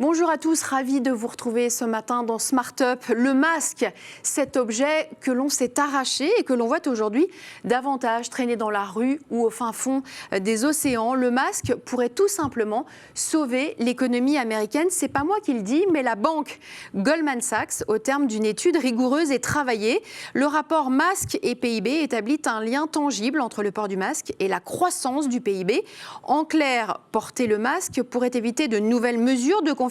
Bonjour à tous, ravi de vous retrouver ce matin dans Smart Up. Le masque, cet objet que l'on s'est arraché et que l'on voit aujourd'hui davantage traîner dans la rue ou au fin fond des océans. Le masque pourrait tout simplement sauver l'économie américaine. C'est pas moi qui le dis, mais la banque Goldman Sachs, au terme d'une étude rigoureuse et travaillée. Le rapport masque et PIB établit un lien tangible entre le port du masque et la croissance du PIB. En clair, porter le masque pourrait éviter de nouvelles mesures de confinement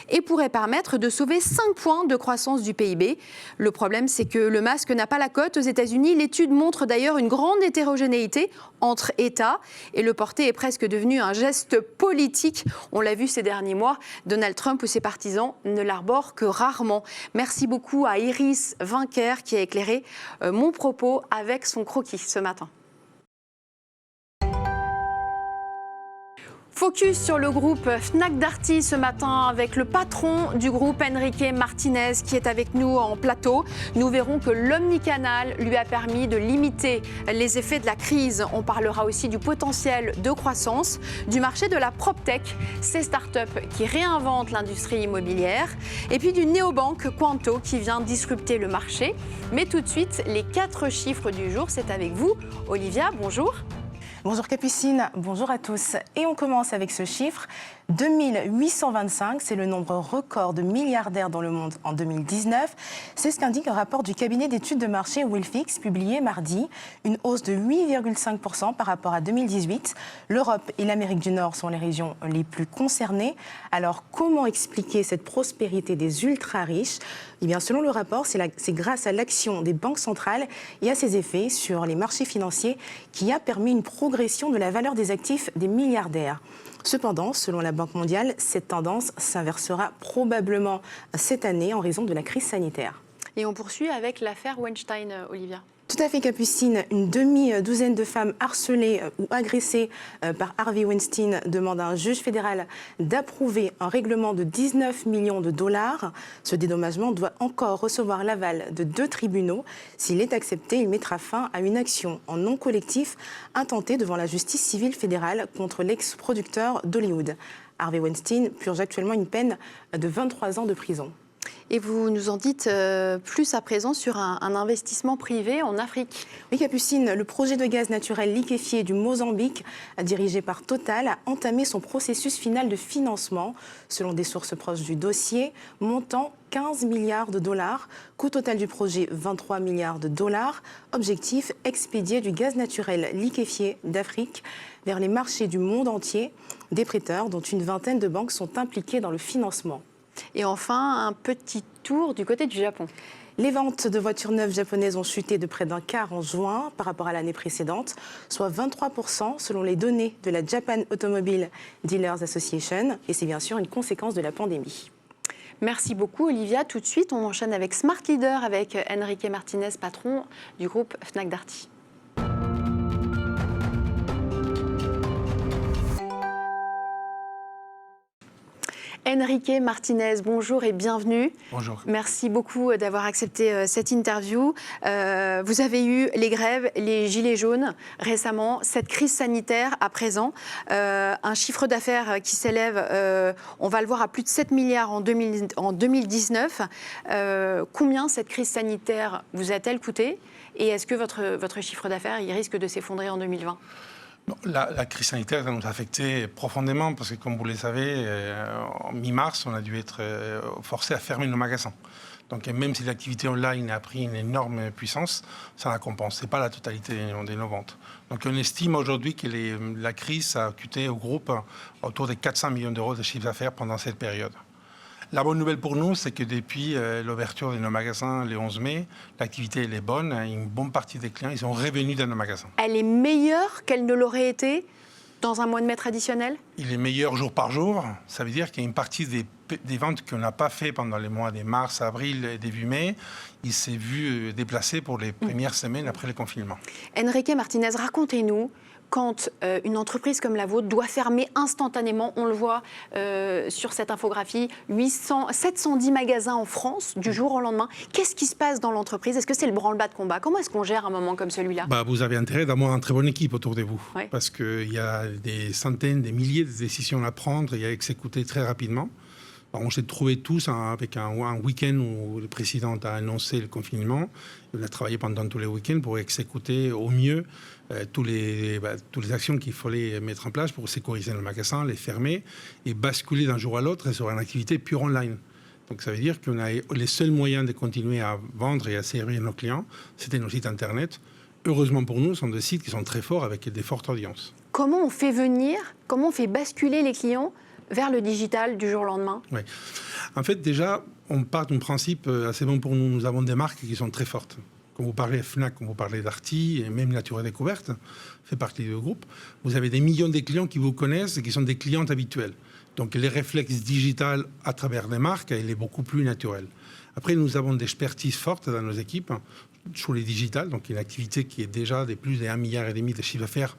et pourrait permettre de sauver 5 points de croissance du PIB. Le problème, c'est que le masque n'a pas la cote aux États-Unis. L'étude montre d'ailleurs une grande hétérogénéité entre États et le porter est presque devenu un geste politique. On l'a vu ces derniers mois, Donald Trump ou ses partisans ne l'arborent que rarement. Merci beaucoup à Iris Vinquer qui a éclairé mon propos avec son croquis ce matin. Focus sur le groupe Fnac Darty ce matin avec le patron du groupe Enrique Martinez qui est avec nous en plateau. Nous verrons que l'omnicanal lui a permis de limiter les effets de la crise. On parlera aussi du potentiel de croissance, du marché de la PropTech, ces startups qui réinventent l'industrie immobilière, et puis du néobanque Quanto qui vient disrupter le marché. Mais tout de suite, les 4 chiffres du jour, c'est avec vous. Olivia, bonjour. Bonjour Capucine, bonjour à tous. Et on commence avec ce chiffre, 2825, c'est le nombre record de milliardaires dans le monde en 2019. C'est ce qu'indique un rapport du cabinet d'études de marché Willfix, publié mardi. Une hausse de 8,5% par rapport à 2018. L'Europe et l'Amérique du Nord sont les régions les plus concernées. Alors comment expliquer cette prospérité des ultra-riches ? Eh bien, selon le rapport, c'est grâce à l'action des banques centrales et à ses effets sur les marchés financiers qui a permis une progression de la valeur des actifs des milliardaires. Cependant, selon la Banque mondiale, cette tendance s'inversera probablement cette année en raison de la crise sanitaire. Et on poursuit avec l'affaire Weinstein, Olivia. Tout à fait, Capucine. Une demi-douzaine de femmes harcelées ou agressées par Harvey Weinstein demandent à un juge fédéral d'approuver un règlement de 19 millions de dollars. Ce dédommagement doit encore recevoir l'aval de 2 tribunaux. S'il est accepté, il mettra fin à une action en non collectif intentée devant la justice civile fédérale contre l'ex-producteur d'Hollywood. Harvey Weinstein purge actuellement une peine de 23 ans de prison. Et vous nous en dites plus à présent sur un investissement privé en Afrique. Oui, Capucine, le projet de gaz naturel liquéfié du Mozambique, dirigé par Total, a entamé son processus final de financement, selon des sources proches du dossier, montant 15 milliards de dollars, coût total du projet 23 milliards de dollars, objectif expédier du gaz naturel liquéfié d'Afrique vers les marchés du monde entier, des prêteurs dont une vingtaine de banques sont impliquées dans le financement. Et enfin, un petit tour du côté du Japon. Les ventes de voitures neuves japonaises ont chuté de près d'un quart en juin par rapport à l'année précédente, soit 23% selon les données de la Japan Automobile Dealers Association. Et c'est bien sûr une conséquence de la pandémie. Merci beaucoup Olivia. Tout de suite, on enchaîne avec Smart Leader avec Enrique Martinez, patron du groupe Fnac Darty. Enrique Martinez, bonjour et bienvenue. Bonjour. Merci beaucoup d'avoir accepté cette interview. Vous avez eu les grèves, les gilets jaunes récemment, cette crise sanitaire à présent, un chiffre d'affaires qui s'élève, on va le voir, à plus de 7 milliards en 2019. Combien cette crise sanitaire vous a-t-elle coûté ? Et est-ce que votre chiffre d'affaires il risque de s'effondrer en 2020 ? La crise sanitaire nous a affecté profondément parce que, comme vous le savez, en mi-mars, on a dû être forcé à fermer nos magasins. Donc, même si l'activité online a pris une énorme puissance, ça n'a compensé pas la totalité de nos ventes. Donc, on estime aujourd'hui que la crise a coûté au groupe autour de 400 millions d'euros de chiffre d'affaires pendant cette période. La bonne nouvelle pour nous, c'est que depuis l'ouverture de nos magasins le 11 mai, l'activité elle est bonne. Une bonne partie des clients ils sont revenus dans nos magasins. Elle est meilleure qu'elle ne l'aurait été dans un mois de mai traditionnel ? Il est meilleur jour par jour. Ça veut dire qu'il y a une partie des ventes qu'on n'a pas fait pendant les mois de mars, avril et début mai. Il s'est vu déplacer pour les premières semaines après le confinement. Enrique Martinez, racontez-nous. Quand une entreprise comme la vôtre doit fermer instantanément, on le voit sur cette infographie, 710 magasins en France du jour au lendemain. Qu'est-ce qui se passe dans l'entreprise ? Est-ce que c'est le branle-bas de combat ? Comment est-ce qu'on gère un moment comme celui-là ? Vous avez intérêt d'avoir une très bonne équipe autour de vous. Ouais. Parce qu'il y a des centaines, des milliers de décisions à prendre et à exécuter très rapidement. Alors, on s'est trouvés tous avec un week-end où le président a annoncé le confinement. On a travaillé pendant tous les week-ends pour exécuter au mieux toutes les actions qu'il fallait mettre en place pour sécuriser nos magasins, les fermer et basculer d'un jour à l'autre sur une activité pure online. Donc ça veut dire qu'on a les seuls moyens de continuer à vendre et à servir nos clients, c'était nos sites internet. Heureusement pour nous, ce sont des sites qui sont très forts avec des fortes audiences. Comment on fait basculer les clients vers le digital du jour au lendemain? Oui. En fait, déjà, on part d'un principe assez bon pour nous. Nous avons des marques qui sont très fortes. Quand vous parlez Fnac, quand vous parlez Darty, et même Nature et Découverte, fait partie du groupe, vous avez des millions de clients qui vous connaissent et qui sont des clientes habituelles. Donc les réflexes digitales à travers des marques, il est beaucoup plus naturel. Après, nous avons des expertises fortes dans nos équipes sur les digitales, donc une activité qui est déjà de plus de 1,5 milliard de chiffre d'affaires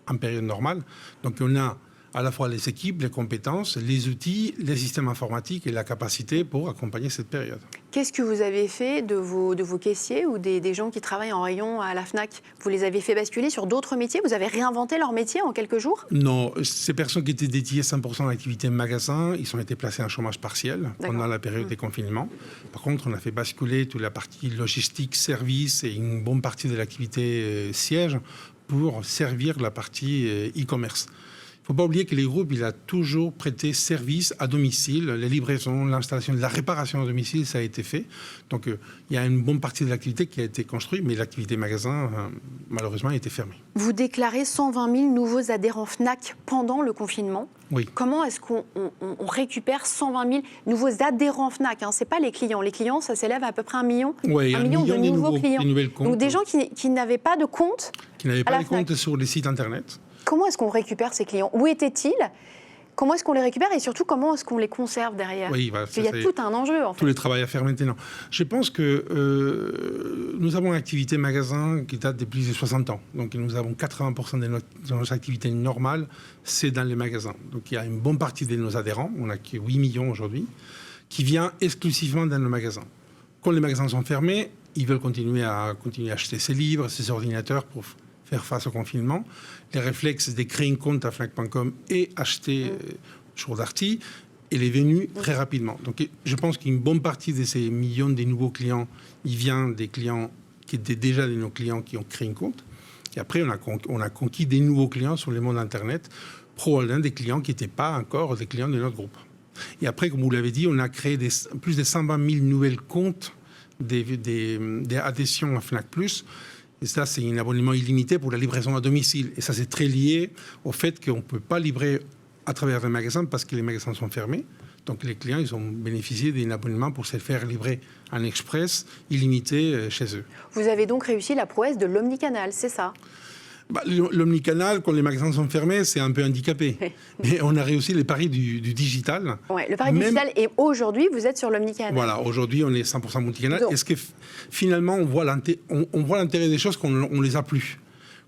en période normale. Donc on a à la fois les équipes, les compétences, les outils, les systèmes informatiques et la capacité pour accompagner cette période. Qu'est-ce que vous avez fait de vos caissiers ou des gens qui travaillent en rayon à la Fnac? Vous les avez fait basculer sur d'autres métiers? Vous avez réinventé leur métier en quelques jours? Non, ces personnes qui étaient dédiées 100% à l'activité magasin, ils ont été placés en chômage partiel pendant la période des confinements. Par contre, on a fait basculer toute la partie logistique, service et une bonne partie de l'activité siège pour servir la partie e-commerce. Il ne faut pas oublier que les groupes, il a toujours prêté service à domicile. Les livraisons, l'installation, la réparation à domicile, ça a été fait. Donc, il y a une bonne partie de l'activité qui a été construite, mais l'activité magasin, malheureusement, a été fermée. Vous déclarez 120 000 nouveaux adhérents Fnac pendant le confinement. Oui. Comment est-ce qu'on récupère 120 000 nouveaux adhérents Fnac, hein? Ce n'est pas les clients. Les clients, ça s'élève à peu près 1 million, oui, 1 million de nouveaux clients. Donc, des gens qui n'avaient pas de compte qui n'avaient pas de compte sur les sites Internet. Comment est-ce qu'on récupère ces clients? Où étaient-ils? Comment est-ce qu'on les récupère? Et surtout, comment est-ce qu'on les conserve derrière? Oui, il y a tout un enjeu, en fait. Tout le travail à faire maintenant. Je pense que nous avons une activité magasin qui date de plus de 60 ans. Donc, nous avons 80% de notre activité normale, c'est dans les magasins. Donc, il y a une bonne partie de nos adhérents, on a 8 millions aujourd'hui, qui vient exclusivement dans nos magasins. Quand les magasins sont fermés, ils veulent continuer à acheter ses livres, ses ordinateurs pour faire face au confinement. Les réflexes de créer un compte à Fnac.com et acheter sur Darty, il est venu très rapidement. Donc je pense qu'une bonne partie de ces millions de nouveaux clients, il vient des clients qui étaient déjà de nos clients qui ont créé un compte. Et après, on a conquis des nouveaux clients sur le monde Internet, probablement des clients qui n'étaient pas encore des clients de notre groupe. Et après, comme vous l'avez dit, on a créé plus de 120 000 nouvelles comptes des adhésions à Fnac+. Et ça, c'est un abonnement illimité pour la livraison à domicile. Et ça, c'est très lié au fait qu'on ne peut pas livrer à travers les magasins parce que les magasins sont fermés. Donc, les clients, ils ont bénéficié d'un abonnement pour se faire livrer en express illimité chez eux. Vous avez donc réussi la prouesse de l'omnicanal, c'est ça? L'omnicanal, quand les magasins sont fermés, c'est un peu handicapé. Mais on a réussi les paris du digital. Ouais, le pari digital, et aujourd'hui, vous êtes sur l'omnicanal. Voilà, aujourd'hui, on est 100% multicanal. Est-ce que finalement, on voit l'intérêt des choses qu'on ne les a plus?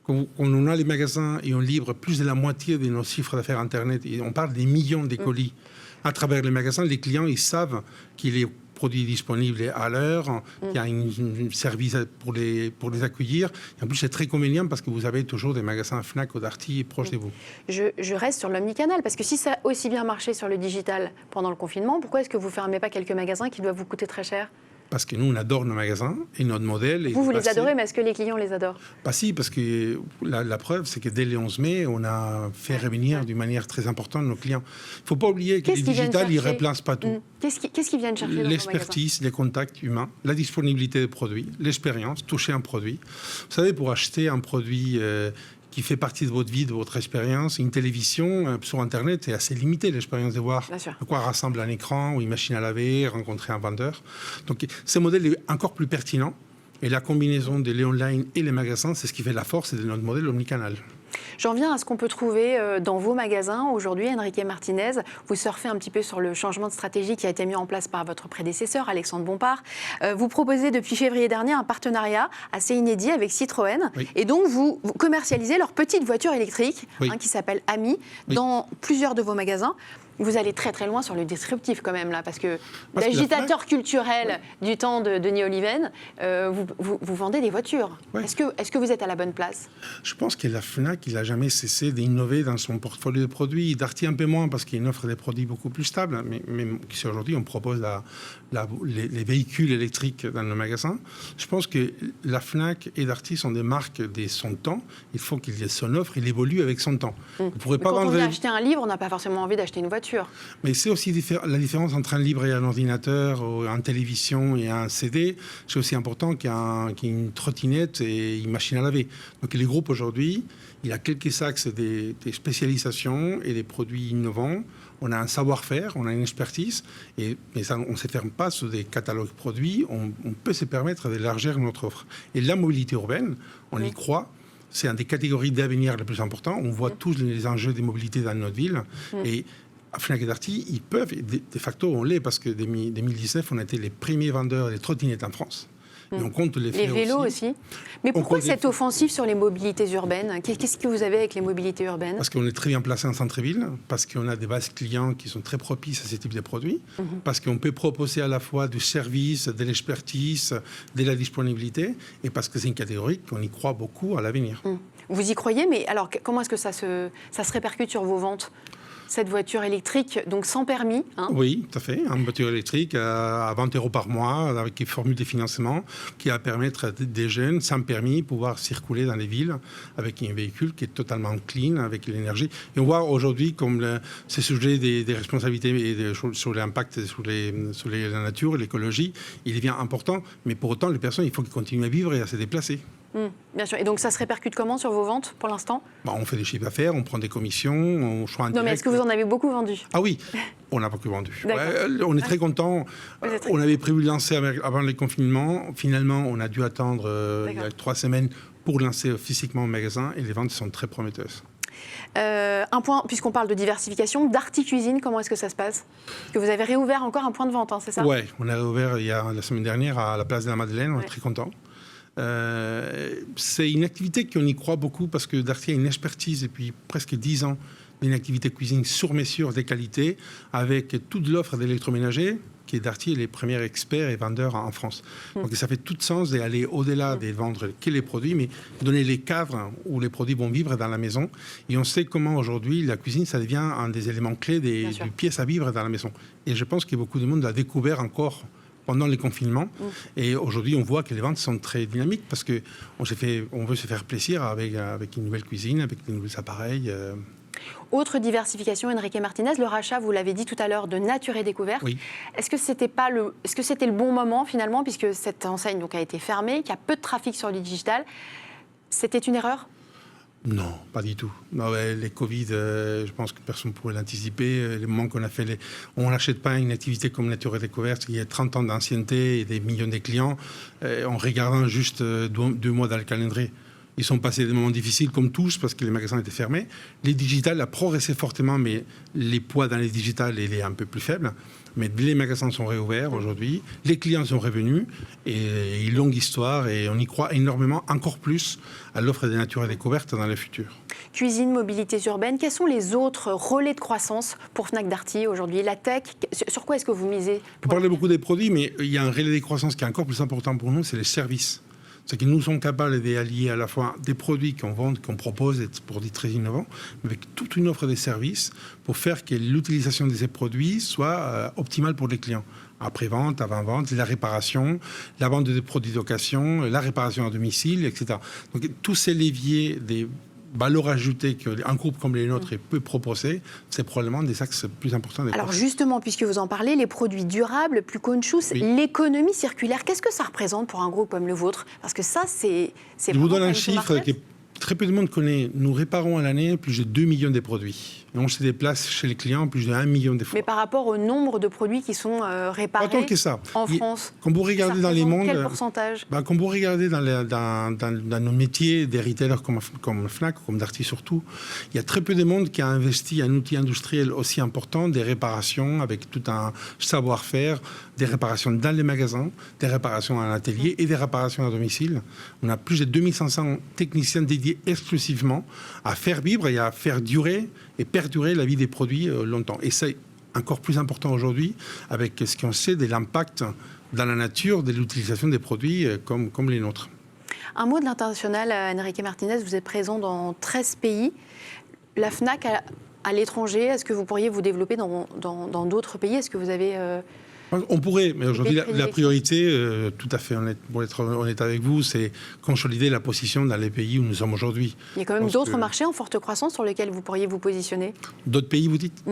Quand on a les magasins et on livre plus de la moitié de nos chiffres d'affaires Internet, et on parle des millions de colis à travers les magasins, les clients, ils savent qu'il est produits disponibles à l'heure, il y a un service pour les accueillir. Et en plus, c'est très convenient parce que vous avez toujours des magasins Fnac ou Darty proches de vous. Je reste sur l'omnicanal, parce que si ça a aussi bien marché sur le digital pendant le confinement, pourquoi est-ce que vous ne fermez pas quelques magasins qui doivent vous coûter très cher? Parce que nous, on adore nos magasins et notre modèle. Vous les adorez, mais est-ce que les clients les adorent? Pas si, parce que la preuve, c'est que dès le 11 mai, on a fait revenir d'une manière très importante nos clients. Il ne faut pas oublier que le digital, il ne remplace pas tout. Qu'est-ce qu'ils viennent chercher dans l'expertise, les contacts humains, la disponibilité des produits, l'expérience, toucher un produit. Vous savez, pour acheter un produit qui fait partie de votre vie, de votre expérience, une télévision sur Internet, c'est assez limité l'expérience de voir à quoi rassemble un écran ou une machine à laver, rencontrer un vendeur. Donc ce modèle est encore plus pertinent. Et la combinaison de l'e-online et les magasins, c'est ce qui fait la force de notre modèle omnicanal. J'en viens à ce qu'on peut trouver dans vos magasins. Aujourd'hui, Enrique Martinez, vous surfez un petit peu sur le changement de stratégie qui a été mis en place par votre prédécesseur, Alexandre Bompard. Vous proposez depuis février dernier un partenariat assez inédit avec Citroën. Oui. Et donc, vous commercialisez leur petite voiture électrique qui s'appelle Ami dans plusieurs de vos magasins. Vous allez très très loin sur le disruptif quand même là, parce que l'agitateur culturel du temps de Denis Oliven, vous vendez des voitures. Ouais. Est-ce que vous êtes à la bonne place? Je pense que la Fnac, il n'a jamais cessé d'innover dans son portfolio de produits. Darty un peu moins parce qu'il offre des produits beaucoup plus stables. Mais si aujourd'hui on propose les véhicules électriques dans nos magasins, je pense que la Fnac et Darty sont des marques de son temps. Il faut qu'il y ait son offre, il évolue avec son temps. Vous pourrez pas quand on vient acheter un livre, on n'a pas forcément envie d'acheter une voiture. Mais c'est aussi la différence entre un livre et un ordinateur, ou une télévision et un CD. C'est aussi important qu'il y ait une trottinette et une machine à laver. Donc les groupes aujourd'hui, il y a quelques axes des spécialisations et des produits innovants. On a un savoir-faire, on a une expertise, mais ça, on ne se ferme pas sur des catalogues produits. On peut se permettre d'élargir notre offre. Et la mobilité urbaine, on y croit. C'est une des catégories d'avenir les plus importantes. On voit tous les enjeux des mobilités dans notre ville. Et Fnac et Darty, ils peuvent, de facto, on l'est, parce que dès 2019, on a été les premiers vendeurs des trottinettes en France. Et on compte les vélos aussi. Mais pourquoi cette offensive sur les mobilités urbaines? Qu'est-ce que vous avez avec les mobilités urbaines? Parce qu'on est très bien placé en centre-ville, parce qu'on a des bases clients qui sont très propices à ce type de produits, parce qu'on peut proposer à la fois du service, de l'expertise, de la disponibilité, et parce que c'est une catégorie qu'on y croit beaucoup à l'avenir. Vous y croyez, mais alors comment est-ce que ça se répercute sur vos ventes? Cette voiture électrique, donc sans permis. Oui, tout à fait. Une voiture électrique à 20 € par mois, avec une formule de financement qui va permettre à des jeunes sans permis pouvoir circuler dans les villes avec un véhicule qui est totalement clean, avec l'énergie. Et on voit aujourd'hui comme ces sujets des responsabilités et sur l'impact sur la nature, l'écologie, il devient important. Mais pour autant, les personnes, il faut qu'ils continuent à vivre et à se déplacer. Bien sûr. Et donc, ça se répercute comment sur vos ventes pour l'instant? On fait des chiffres d'affaires, on prend des commissions, on choisit un direct. Non, mais est-ce que vous en avez beaucoup vendu? Ah oui, on a beaucoup vendu. On est très contents. On avait prévu de lancer avant le confinement. Finalement, on a dû attendre il y a 3 semaines pour lancer physiquement au magasin et les ventes sont très prometteuses. Un point, puisqu'on parle de diversification, Darty Cuisine, comment est-ce que ça se passe? Parce que vous avez réouvert encore un point de vente, c'est ça? Oui, on a réouvert la semaine dernière à la place de la Madeleine, on est très contents. C'est une activité qu'on y croit beaucoup parce que Darty a une expertise depuis presque 10 ans d'une activité cuisine sur mesure de qualité avec toute l'offre d'électroménager qui est Darty les premiers experts et vendeurs en France. Donc ça fait tout sens d'aller au-delà de vendre que les produits, mais donner les cadres où les produits vont vivre dans la maison. Et on sait comment aujourd'hui la cuisine, ça devient un des éléments clés des pièces à vivre dans la maison. Et je pense que beaucoup de monde l'a découvert encore pendant les confinements. Et aujourd'hui, on voit que les ventes sont très dynamiques parce qu'on veut se faire plaisir avec une nouvelle cuisine, avec de nouveaux appareils. Autre diversification, Enrique Martinez, le rachat, vous l'avez dit tout à l'heure, de Nature et Découverte. Oui. Est-ce que c'était le bon moment finalement, puisque cette enseigne donc, a été fermée, qu'il y a peu de trafic sur le digital? C'était une erreur? Non, pas du tout. Non, les Covid, je pense que personne ne pouvait l'anticiper. Les moments qu'on a fait, on n'achète pas une activité comme Nature et Découverte, qui a 30 ans d'ancienneté et des millions de clients, en regardant juste 2 mois dans le calendrier. Ils sont passés des moments difficiles comme tous parce que les magasins étaient fermés. Les digitales a progressé fortement, mais les poids dans les digitales, il est un peu plus faible. Mais les magasins sont réouverts aujourd'hui, les clients sont revenus, et une longue histoire, et on y croit énormément, encore plus, à l'offre de Nature et Découverte dans le futur. Cuisine, mobilité urbaine, quels sont les autres relais de croissance pour Fnac Darty aujourd'hui? La tech, sur quoi est-ce que vous misez? Vous parlez beaucoup des produits, mais il y a un relais de croissance qui est encore plus important pour nous, c'est les services. C'est que nous sommes capables d'allier à la fois des produits qu'on vend, qu'on propose, des produits très innovants, mais avec toute une offre de services pour faire que l'utilisation de ces produits soit optimale pour les clients. Après-vente, avant-vente, la réparation, la vente de produits d'occasion, la réparation à domicile, etc. Donc tous ces leviers des valeur ajoutée qu'un groupe comme les nôtres peut proposer, c'est probablement des axes plus importants. Alors justement, puisque vous en parlez, les produits durables, plus qu'autre-chose, l'économie circulaire, qu'est-ce que ça représente pour un groupe comme le vôtre? Parce que ça, c'est Je vous donne un chiffre que très peu de monde connaît. Nous réparons à l'année plus de 2 millions de produits. Et on se déplace chez les clients plus de 1 million de fois. Mais par rapport au nombre de produits qui sont réparés en France, quand vous regardez dans les mondes, quel pourcentage? Quand vous regardez dans nos métiers des retailers comme Fnac, comme Darty surtout, il y a très peu de monde qui a investi un outil industriel aussi important, des réparations avec tout un savoir-faire, des réparations dans les magasins, des réparations à l'atelier et des réparations à domicile. On a plus de 2500 techniciens dédiés dédié exclusivement à faire vivre et à faire durer et perdurer la vie des produits longtemps. Et c'est encore plus important aujourd'hui avec ce qu'on sait de l'impact dans la nature de l'utilisation des produits comme les nôtres. Un mot de l'international, Enrique Martinez, vous êtes présent dans 13 pays. La FNAC à l'étranger, est-ce que vous pourriez vous développer dans d'autres pays? Est-ce que vous avez... On pourrait, mais aujourd'hui, la priorité, tout à fait honnête, pour être honnête avec vous, c'est consolider la position dans les pays où nous sommes aujourd'hui. Il y a quand même d'autres marchés en forte croissance sur lesquels vous pourriez vous positionner? D'autres pays, vous dites?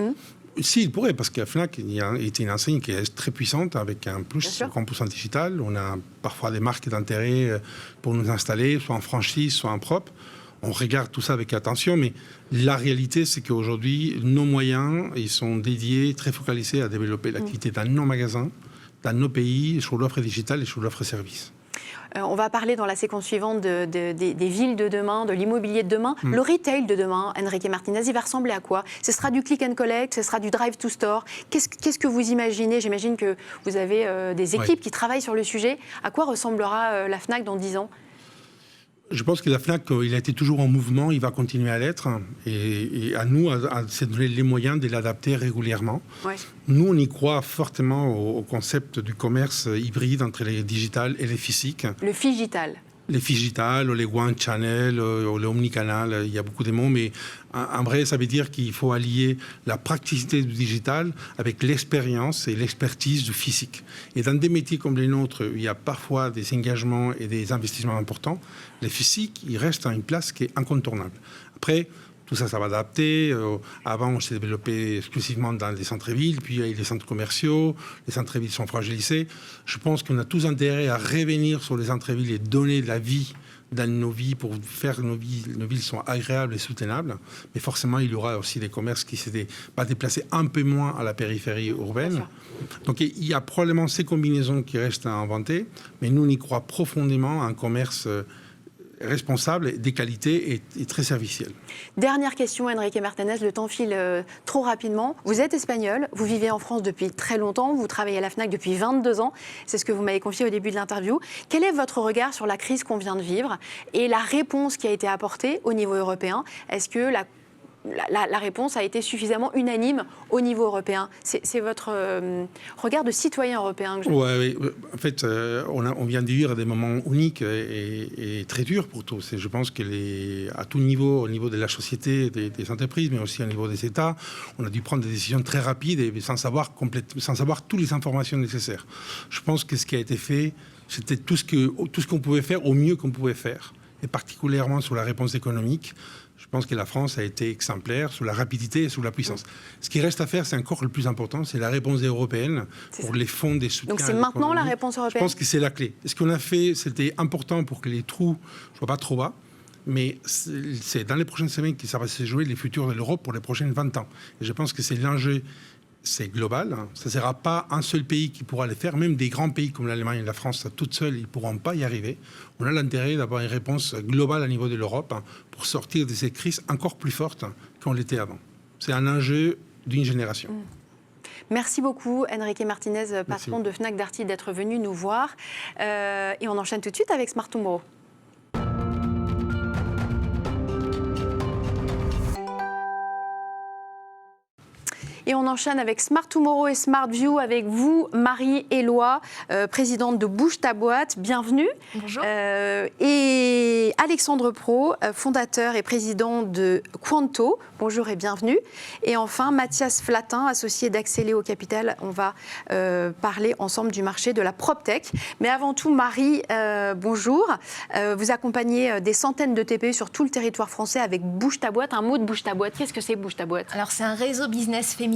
Si, il pourrait, parce qu'à Fnac, il y a été une enseigne qui est très puissante, avec un plus 50% digital. On a parfois des marques d'intérêt pour nous installer, soit en franchise, soit en propre. On regarde tout ça avec attention, mais la réalité, c'est qu'aujourd'hui, nos moyens, ils sont dédiés, très focalisés à développer l'activité dans nos magasins, dans nos pays, sur l'offre digitale et sur l'offre service. On va parler dans la séquence suivante des villes de demain, de l'immobilier de demain. Le retail de demain, Enrique Martinez, il va ressembler à quoi? Ce sera du click and collect, ce sera du drive to store. Qu'est-ce que vous imaginez? J'imagine que vous avez des équipes qui travaillent sur le sujet. À quoi ressemblera la FNAC dans 10 ans? Je pense que la FNAC, il a été toujours en mouvement, il va continuer à l'être. Et à nous, à se donner les moyens de l'adapter régulièrement. Ouais. Nous, on y croit fortement au concept du commerce hybride entre les digital et les physiques. Le figital. Les figital, les one channel, les omnicanal, il y a beaucoup de mots, mais en vrai, ça veut dire qu'il faut allier la praticité du digital avec l'expérience et l'expertise du physique. Et dans des métiers comme les nôtres, il y a parfois des engagements et des investissements importants, les physiques, ils restent à une place qui est incontournable. Après, tout ça, ça va adapter. Avant, on s'est développé exclusivement dans les centres-villes, puis il y a les centres commerciaux. Les centres-villes sont fragilisés. Je pense qu'on a tous intérêt à revenir sur les centres-villes et donner de la vie dans nos vies pour faire que nos villes soient agréables et soutenables. Mais forcément, il y aura aussi des commerces qui s'étaient pas déplacés un peu moins à la périphérie urbaine. Donc, il y a probablement ces combinaisons qui restent à inventer. Mais nous, on y croit profondément à un commerce responsable, des qualités et très serviciel. Dernière question, Enrique Martinez, le temps file trop rapidement. Vous êtes espagnol, vous vivez en France depuis très longtemps, vous travaillez à la FNAC depuis 22 ans, c'est ce que vous m'avez confié au début de l'interview. Quel est votre regard sur la crise qu'on vient de vivre et la réponse qui a été apportée au niveau européen? Est-ce que la réponse a été suffisamment unanime au niveau européen? C'est votre regard de citoyen européen que je... Oui. En fait, on vient de vivre des moments uniques et très durs pour tous. Et je pense qu'à tout niveau, au niveau de la société, des entreprises, mais aussi au niveau des États, on a dû prendre des décisions très rapides et sans savoir toutes les informations nécessaires. Je pense que ce qui a été fait, c'était tout ce qu'on pouvait faire au mieux qu'on pouvait faire, et particulièrement sur la réponse économique. Je pense que la France a été exemplaire sur la rapidité et sur la puissance. Ce qui reste à faire, c'est encore le plus important, c'est la réponse européenne pour les fonds des soutiens. Donc c'est maintenant la réponse européenne? Je pense que c'est la clé. Ce qu'on a fait, c'était important pour que les trous ne soient pas trop bas, mais c'est dans les prochaines semaines que ça va se jouer les futurs de l'Europe pour les prochaines 20 ans. Et je pense que c'est l'enjeu. C'est global. Ça ne sera pas un seul pays qui pourra le faire. Même des grands pays comme l'Allemagne et la France, toutes seules, ils ne pourront pas y arriver. On a l'intérêt d'avoir une réponse globale au niveau de l'Europe pour sortir de ces crises encore plus fortes qu'on l'était avant. C'est un enjeu d'une génération. Merci beaucoup, Enrique Martinez, patron de Fnac Darty, d'être venu nous voir. Et on enchaîne tout de suite avec Smart Tomorrow. Et on enchaîne avec Smart Tomorrow et Smart View avec vous, Marie-Éloi, présidente de Bouge ta boîte. Bienvenue. Bonjour. Et Alexandre Pro, fondateur et président de Quanto. Bonjour et bienvenue. Et enfin, Mathias Flatin, associé d'Axéléo Capital. On va parler ensemble du marché de la PropTech. Mais avant tout, Marie, bonjour. Vous accompagnez des centaines de TPE sur tout le territoire français avec Bouge ta boîte. Un mot de Bouge ta boîte. Qu'est-ce que c'est Bouge ta boîte? Alors, c'est un réseau business féminin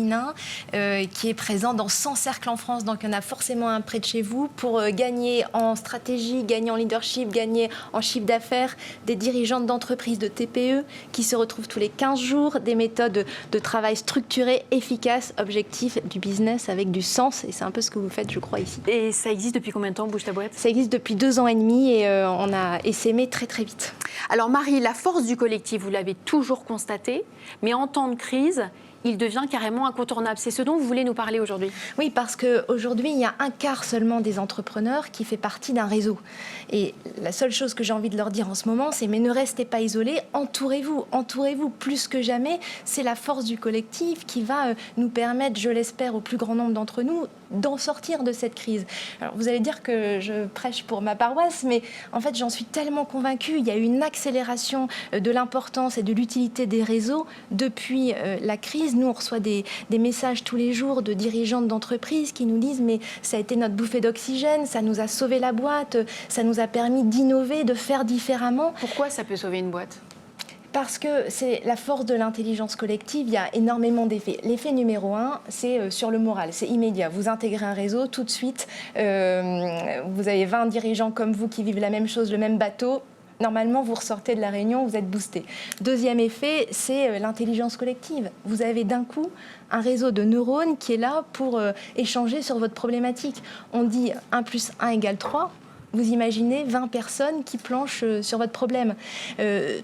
qui est présent dans 100 cercles en France, donc il y en a forcément un près de chez vous, pour gagner en stratégie, gagner en leadership, gagner en chiffre d'affaires, des dirigeantes d'entreprises de TPE qui se retrouvent tous les 15 jours, des méthodes de travail structurées, efficaces, objectifs, du business avec du sens, et c'est un peu ce que vous faites, je crois, ici. Et ça existe depuis combien de temps, Bouge ta boîte? Ça existe depuis 2 ans et demi et on a essaimé très très vite. Alors Marie, la force du collectif, vous l'avez toujours constaté, mais en temps de crise, il devient carrément incontournable. C'est ce dont vous voulez nous parler aujourd'hui. Oui, parce qu'aujourd'hui, il y a un quart seulement des entrepreneurs qui fait partie d'un réseau. Et la seule chose que j'ai envie de leur dire en ce moment, c'est mais ne restez pas isolés, entourez-vous plus que jamais. C'est la force du collectif qui va nous permettre, je l'espère, au plus grand nombre d'entre nous, d'en sortir de cette crise. Alors, vous allez dire que je prêche pour ma paroisse, mais en fait, j'en suis tellement convaincue. Il y a eu une accélération de l'importance et de l'utilité des réseaux depuis la crise. Nous, on reçoit des messages tous les jours de dirigeantes d'entreprises qui nous disent mais ça a été notre bouffée d'oxygène, ça nous a sauvé la boîte, ça nous a permis d'innover, de faire différemment. Pourquoi ça peut sauver une boîte ? Parce que c'est la force de l'intelligence collective, il y a énormément d'effets. L'effet numéro 1, c'est sur le moral, c'est immédiat. Vous intégrez un réseau, tout de suite, vous avez 20 dirigeants comme vous qui vivent la même chose, le même bateau. Normalement, vous ressortez de la réunion, vous êtes boosté. Deuxième effet, c'est l'intelligence collective. Vous avez d'un coup un réseau de neurones qui est là pour échanger sur votre problématique. On dit 1 + 1 = 3. Vous imaginez 20 personnes qui planchent sur votre problème.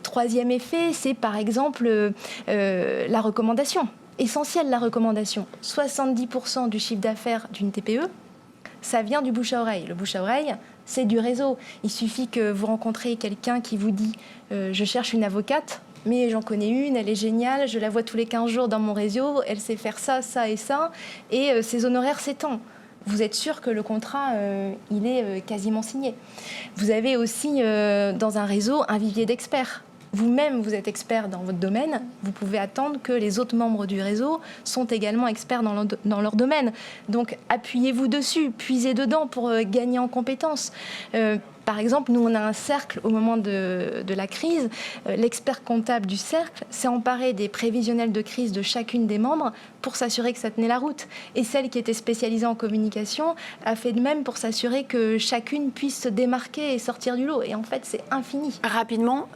Troisième effet, c'est par exemple la recommandation. Essentielle, la recommandation. 70% du chiffre d'affaires d'une TPE, ça vient du bouche à oreille. Le bouche à oreille, c'est du réseau. Il suffit que vous rencontrez quelqu'un qui vous dit « je cherche une avocate ». Mais j'en connais une, elle est géniale, je la vois tous les 15 jours dans mon réseau, elle sait faire ça, ça et ça, et ses honoraires s'étendent. Vous êtes sûr que le contrat, il est quasiment signé. Vous avez aussi dans un réseau un vivier d'experts. Vous-même, vous êtes expert dans votre domaine, vous pouvez attendre que les autres membres du réseau sont également experts dans leur domaine. Donc, appuyez-vous dessus, puisez dedans pour gagner en compétences. Par exemple, nous, on a un cercle au moment de la crise. L'expert comptable du cercle s'est emparé des prévisionnels de crise de chacune des membres pour s'assurer que ça tenait la route. Et celle qui était spécialisée en communication a fait de même pour s'assurer que chacune puisse se démarquer et sortir du lot. Et en fait, c'est infini. Rapidement,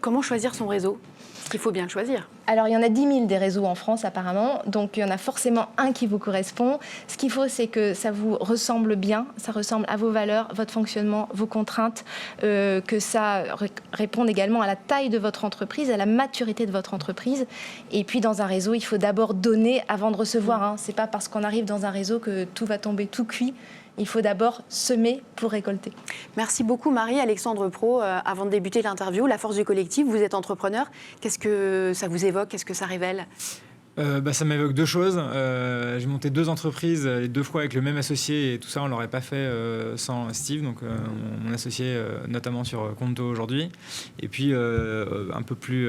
comment choisir son réseau ? Parce qu'il faut bien le choisir. Alors, il y en a 10 000 des réseaux en France, apparemment. Donc, il y en a forcément un qui vous correspond. Ce qu'il faut, c'est que ça vous ressemble bien. Ça ressemble à vos valeurs, votre fonctionnement, vos contraintes. Que ça réponde également à la taille de votre entreprise, à la maturité de votre entreprise. Et puis, dans un réseau, il faut d'abord donner avant de recevoir. Ce n'est pas parce qu'on arrive dans un réseau que tout va tomber tout cuit. Il faut d'abord semer pour récolter. Merci beaucoup Marie. Alexandre Pro, avant de débuter l'interview, la force du collectif, vous êtes entrepreneur. Qu'est-ce que ça vous évoque ? Qu'est-ce que ça révèle ? Ça m'évoque deux choses. J'ai monté 2 entreprises, les 2 fois avec le même associé, et tout ça on l'aurait pas fait sans Steve, donc mon associé notamment sur Conto aujourd'hui. Et puis avec un peu plus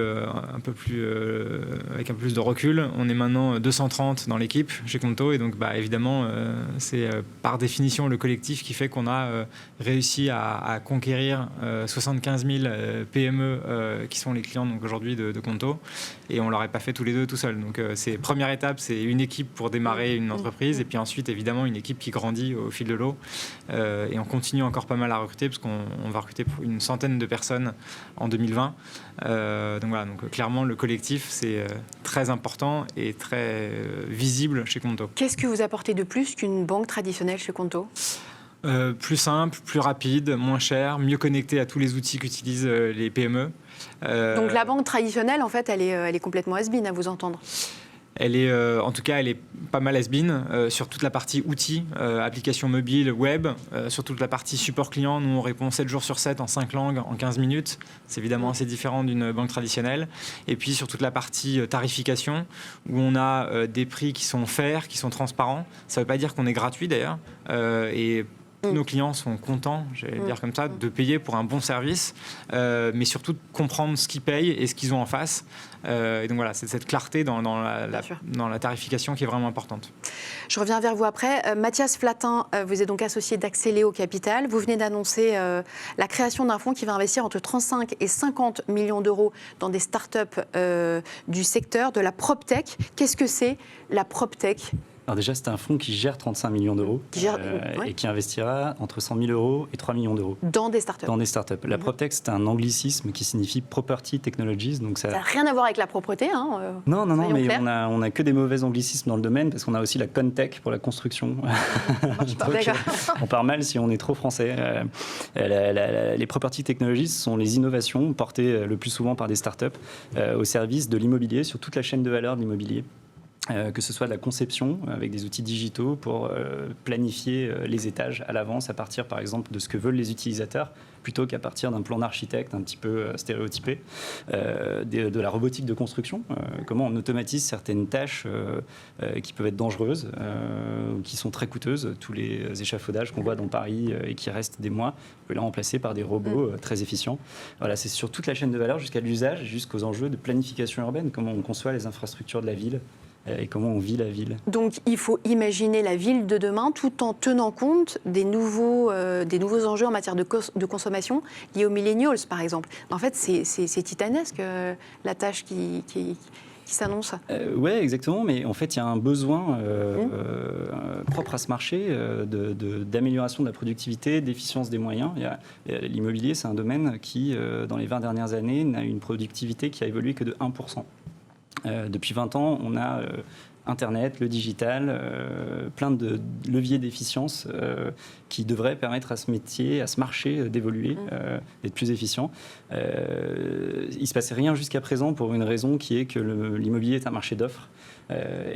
de recul, on est maintenant 230 dans l'équipe chez Conto, et donc évidemment c'est par définition le collectif qui fait qu'on a réussi à conquérir 75 000 PME qui sont les clients donc aujourd'hui de Conto, et on l'aurait pas fait tous les deux tout seuls. Donc première étape, c'est une équipe pour démarrer une entreprise, et puis ensuite évidemment une équipe qui grandit au fil de l'eau, et on continue encore pas mal à recruter parce qu'on va recruter pour une centaine de personnes en 2020. Donc clairement le collectif c'est très important et très visible chez Conto. Qu'est-ce que vous apportez de plus qu'une banque traditionnelle chez Conto ? Plus simple, plus rapide, moins cher, mieux connecté à tous les outils qu'utilisent les PME. Donc la banque traditionnelle, en fait, elle est complètement has-been à vous entendre. Elle est, en tout cas, elle est pas mal has-been sur toute la partie outils, applications mobiles, web, sur toute la partie support client. Nous, on répond 7 jours sur 7 en 5 langues en 15 minutes. C'est évidemment assez différent d'une banque traditionnelle. Et puis sur toute la partie tarification, où on a des prix qui sont fairs, qui sont transparents. Ça ne veut pas dire qu'on est gratuit d'ailleurs. Et nos clients sont contents, je vais dire comme ça, de payer pour un bon service, mais surtout de comprendre ce qu'ils payent et ce qu'ils ont en face. Et donc voilà, c'est cette clarté dans la tarification qui est vraiment importante. Je reviens vers vous après. Mathias Flatin, vous êtes donc associé d'Axeléo Capital. Vous venez d'annoncer la création d'un fonds qui va investir entre 35 et 50 millions d'euros dans des startups du secteur de la PropTech. Qu'est-ce que c'est la PropTech ? Alors déjà, c'est un fonds qui gère 35 millions d'euros et qui investira entre 100 000 euros et 3 millions d'euros. Dans des startups. Dans des startups. La PropTech, c'est un anglicisme qui signifie Property Technologies. Donc ça n'a rien à voir avec la propreté. Non, mais on a que des mauvais anglicismes dans le domaine parce qu'on a aussi la Contech pour la construction. On part mal si on est trop français. Les Property Technologies sont les innovations portées le plus souvent par des startups au service de l'immobilier, sur toute la chaîne de valeur de l'immobilier. que ce soit de la conception avec des outils digitaux pour planifier les étages à l'avance à partir par exemple de ce que veulent les utilisateurs plutôt qu'à partir d'un plan d'architecte un petit peu stéréotypé, de la robotique de construction, comment on automatise certaines tâches qui peuvent être dangereuses, qui sont très coûteuses, tous les échafaudages qu'on voit dans Paris et qui restent des mois, on peut les remplacer par des robots très efficients. Voilà, c'est sur toute la chaîne de valeur jusqu'à l'usage, jusqu'aux enjeux de planification urbaine, comment on conçoit les infrastructures de la ville et comment on vit la ville. Donc il faut imaginer la ville de demain tout en tenant compte des nouveaux enjeux en matière de consommation liés aux millennials, par exemple. En fait, c'est titanesque la tâche qui s'annonce. Oui, exactement, mais en fait, il y a un besoin propre à ce marché d'amélioration de la productivité, d'efficience des moyens. L'immobilier, c'est un domaine qui, dans les 20 dernières années, n'a eu une productivité qui a évolué que de 1%. Depuis 20 ans, on a Internet, le digital, plein de leviers d'efficience qui devraient permettre à ce métier, à ce marché d'évoluer, d'être plus efficient. Il ne se passait rien jusqu'à présent pour une raison qui est que l'immobilier est un marché d'offres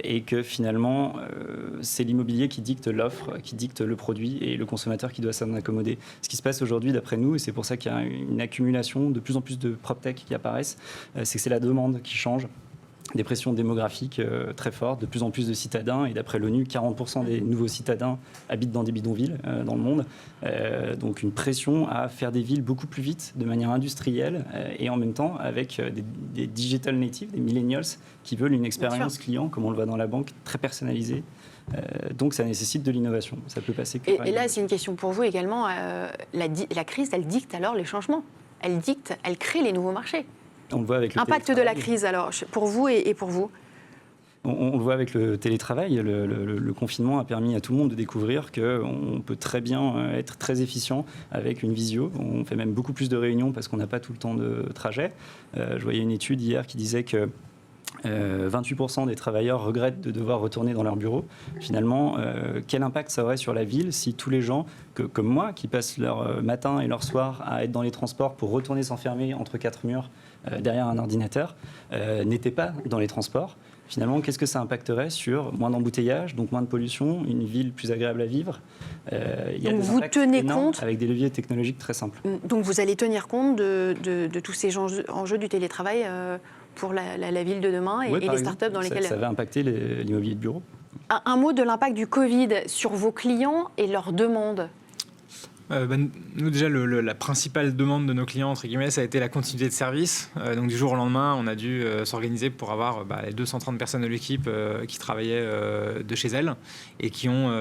et que finalement, c'est l'immobilier qui dicte l'offre, qui dicte le produit et le consommateur qui doit s'en accommoder. Ce qui se passe aujourd'hui, d'après nous, et c'est pour ça qu'il y a une accumulation de plus en plus de PropTech qui apparaissent, c'est que c'est la demande qui change. Des pressions démographiques très fortes, de plus en plus de citadins, et d'après l'ONU, 40% des nouveaux citadins habitent dans des bidonvilles dans le monde. Donc une pression à faire des villes beaucoup plus vite, de manière industrielle, et en même temps avec des digital natives, des millennials, qui veulent une expérience client, comme on le voit dans la banque, très personnalisée. Donc ça nécessite de l'innovation. Ça peut passer que par et là, c'est une question pour vous également. La crise, elle dicte alors les changements. Elle crée les nouveaux marchés. On le voit avec le impact de la crise, alors, pour vous et pour vous? On le voit avec le télétravail. Le confinement a permis à tout le monde de découvrir qu'on peut très bien être très efficient avec une visio. On fait même beaucoup plus de réunions parce qu'on n'a pas tout le temps de trajet. Je voyais une étude hier qui disait que 28% des travailleurs regrettent de devoir retourner dans leur bureau. Finalement, quel impact ça aurait sur la ville si tous les gens, comme moi, qui passent leur matin et leur soir à être dans les transports pour retourner s'enfermer entre quatre murs derrière un ordinateur, n'étaient pas dans les transports? Finalement, qu'est-ce que ça impacterait sur moins d'embouteillages, donc moins de pollution, une ville plus agréable à vivre? Il y a donc des vous tenez compte avec des leviers technologiques très simples. Donc vous allez tenir compte de tous ces enjeux du télétravail pour la ville de demain et les startups dans lesquelles... Ça va impacter l'immobilier de bureau. Un mot de l'impact du Covid sur vos clients et leurs demandes. Nous, déjà, la principale demande de nos clients, entre guillemets, ça a été la continuité de service. Donc, du jour au lendemain, on a dû s'organiser pour avoir les 230 personnes de l'équipe qui travaillaient de chez elles et qui ont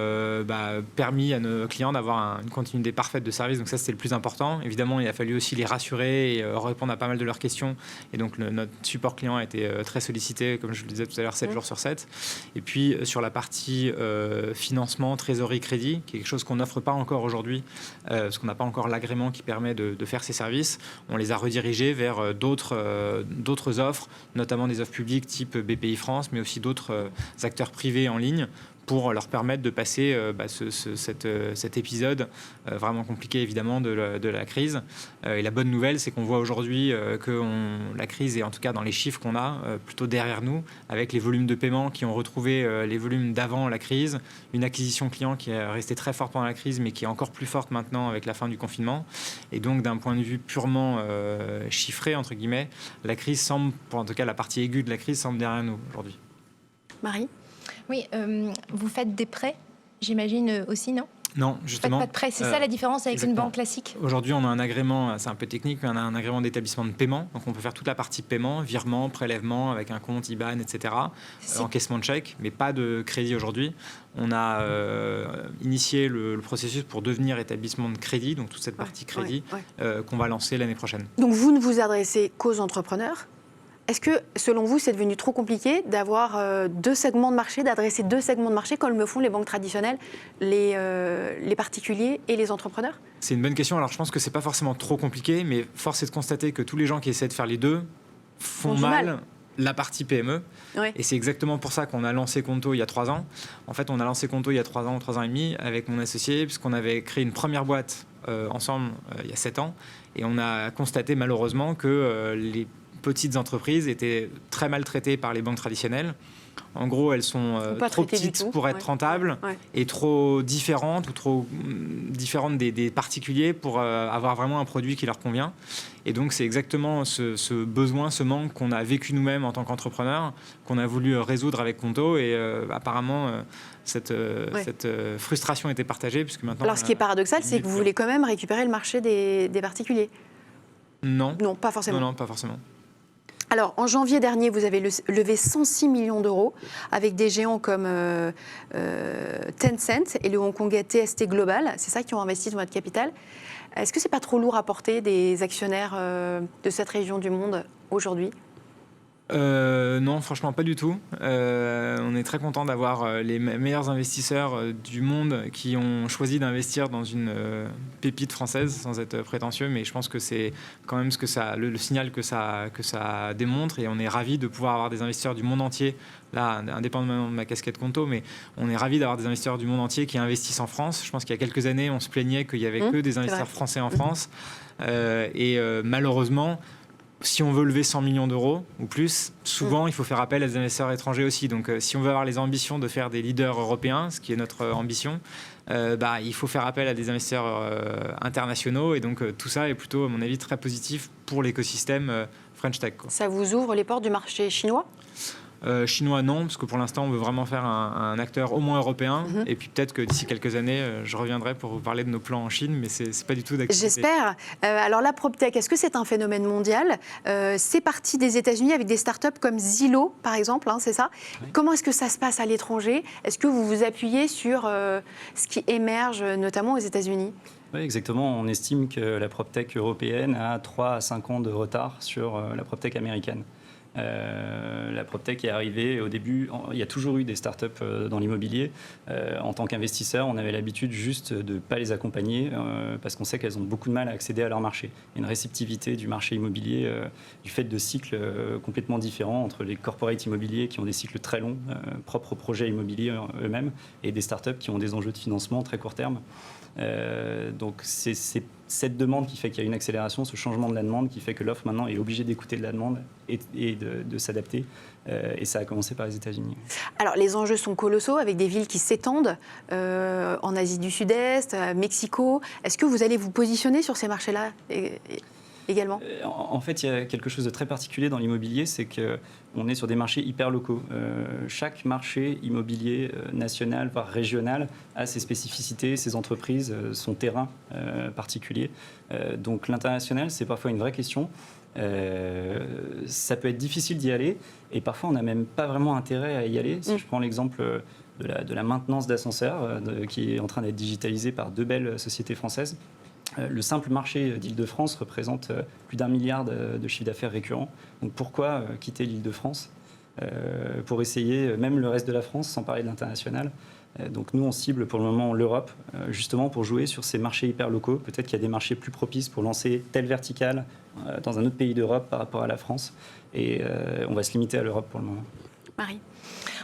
permis à nos clients d'avoir une continuité parfaite de service. Donc, ça, c'était le plus important. Évidemment, il a fallu aussi les rassurer et répondre à pas mal de leurs questions. Et donc, notre support client a été très sollicité, comme je le disais tout à l'heure, 7 jours sur 7. Et puis, sur la partie financement, trésorerie, crédit, qui est quelque chose qu'on n'offre pas encore aujourd'hui, parce qu'on n'a pas encore l'agrément qui permet de faire ces services. On les a redirigés vers d'autres offres, notamment des offres publiques type BPI France, mais aussi d'autres acteurs privés en ligne, pour leur permettre de passer cet épisode vraiment compliqué, évidemment, de la crise. Et la bonne nouvelle, c'est qu'on voit aujourd'hui que la crise est, en tout cas dans les chiffres qu'on a, plutôt derrière nous, avec les volumes de paiement qui ont retrouvé les volumes d'avant la crise, une acquisition client qui est restée très forte pendant la crise, mais qui est encore plus forte maintenant avec la fin du confinement. Et donc, d'un point de vue purement chiffré, entre guillemets, la crise semble, en tout cas la partie aiguë de la crise, semble derrière nous aujourd'hui. Marie ? Oui, vous faites des prêts, j'imagine aussi, non ? Non, justement. Pas de prêt, c'est ça la différence avec exactement. Une banque classique. Aujourd'hui, on a un agrément, c'est un peu technique, mais on a un agrément d'établissement de paiement. Donc, on peut faire toute la partie paiement, virement, prélèvement, avec un compte IBAN, etc. Encaissement de chèque, mais pas de crédit aujourd'hui. On a initié le processus pour devenir établissement de crédit, donc toute cette partie crédit qu'on va lancer l'année prochaine. Donc, vous ne vous adressez qu'aux entrepreneurs ? Est-ce que, selon vous, c'est devenu trop compliqué d'avoir deux segments de marché, d'adresser deux segments de marché comme le font les banques traditionnelles, les particuliers et les entrepreneurs ? C'est une bonne question. Alors, je pense que c'est pas forcément trop compliqué, mais force est de constater que tous les gens qui essaient de faire les deux font mal la partie PME. Oui. Et c'est exactement pour ça qu'on a lancé Conto il y a 3 ans. En fait, on a lancé Conto il y a 3 ans, 3 ans et demi, avec mon associé, puisqu'on avait créé une première boîte ensemble il y a 7 ans. Et on a constaté malheureusement que les petites entreprises étaient très maltraitées par les banques traditionnelles. En gros, elles sont trop petites pour être rentables et trop différentes ou trop différentes des particuliers pour avoir vraiment un produit qui leur convient. Et donc, c'est exactement ce besoin, ce manque qu'on a vécu nous-mêmes en tant qu'entrepreneurs, qu'on a voulu résoudre avec Conto. Et apparemment, cette frustration était partagée. Puisque maintenant, alors, ce qui est paradoxal, c'est que vous voulez quand même récupérer le marché des particuliers. Non. Non, pas forcément. Non, pas forcément. Alors, en janvier dernier, vous avez levé 106 millions d'euros avec des géants comme Tencent et le hongkongais TST Global. C'est ça qui ont investi dans votre capital. Est-ce que c'est pas trop lourd à porter des actionnaires de cette région du monde aujourd'hui ? Non, franchement, pas du tout. On est très content d'avoir les meilleurs investisseurs du monde qui ont choisi d'investir dans une pépite française, sans être prétentieux, mais je pense que c'est quand même le signal que ça démontre, et on est ravis de pouvoir avoir des investisseurs du monde entier, là, indépendamment de ma casquette Conto, mais on est ravis d'avoir des investisseurs du monde entier qui investissent en France. Je pense qu'il y a quelques années, on se plaignait qu'il n'y avait que des investisseurs français en France, et malheureusement, si on veut lever 100 millions d'euros ou plus, souvent il faut faire appel à des investisseurs étrangers aussi. Donc si on veut avoir les ambitions de faire des leaders européens, ce qui est notre ambition, il faut faire appel à des investisseurs internationaux. Et donc tout ça est plutôt, à mon avis, très positif pour l'écosystème French Tech, quoi. Ça vous ouvre les portes du marché chinois ? Chinois, non, parce que pour l'instant, on veut vraiment faire un acteur au moins européen. Et puis peut-être que d'ici quelques années, je reviendrai pour vous parler de nos plans en Chine, mais c'est pas du tout d'activité. J'espère. Alors la PropTech, est-ce que c'est un phénomène mondial ? C'est parti des États-Unis avec des startups comme Zillow, par exemple, c'est ça ? Oui. Comment est-ce que ça se passe à l'étranger ? Est-ce que vous vous appuyez sur ce qui émerge, notamment aux États-Unis ? Oui, exactement. On estime que la PropTech européenne a 3 à 5 ans de retard sur la PropTech américaine. La PropTech est arrivée au début, il y a toujours eu des startups dans l'immobilier. En tant qu'investisseur, on avait l'habitude juste de ne pas les accompagner parce qu'on sait qu'elles ont beaucoup de mal à accéder à leur marché. Il y a une réceptivité du marché immobilier du fait de cycles complètement différents entre les corporates immobiliers qui ont des cycles très longs, propres aux projets immobiliers eux-mêmes, et des startups qui ont des enjeux de financement très court terme. Donc c'est cette demande qui fait qu'il y a une accélération, ce changement de la demande qui fait que l'offre maintenant est obligée d'écouter de la demande et de s'adapter. Et ça a commencé par les États-Unis. Alors les enjeux sont colossaux avec des villes qui s'étendent en Asie du Sud-Est, à Mexico. Est-ce que vous allez vous positionner sur ces marchés-là également ? En fait, il y a quelque chose de très particulier dans l'immobilier, c'est qu'on est sur des marchés hyper locaux. Chaque marché immobilier national, voire régional, a ses spécificités, ses entreprises, son terrain particulier. Donc l'international, c'est parfois une vraie question. Ça peut être difficile d'y aller et parfois on n'a même pas vraiment intérêt à y aller. Si je prends l'exemple de la maintenance d'ascenseurs qui est en train d'être digitalisée par 2 belles sociétés françaises, le simple marché d'Île-de-France représente plus d'1 milliard de chiffre d'affaires récurrent. Donc pourquoi quitter l'Île-de-France pour essayer même le reste de la France, sans parler de l'international ? Donc nous, on cible pour le moment l'Europe, justement pour jouer sur ces marchés hyper locaux. Peut-être qu'il y a des marchés plus propices pour lancer telle verticale dans un autre pays d'Europe par rapport à la France. Et on va se limiter à l'Europe pour le moment. Marie ?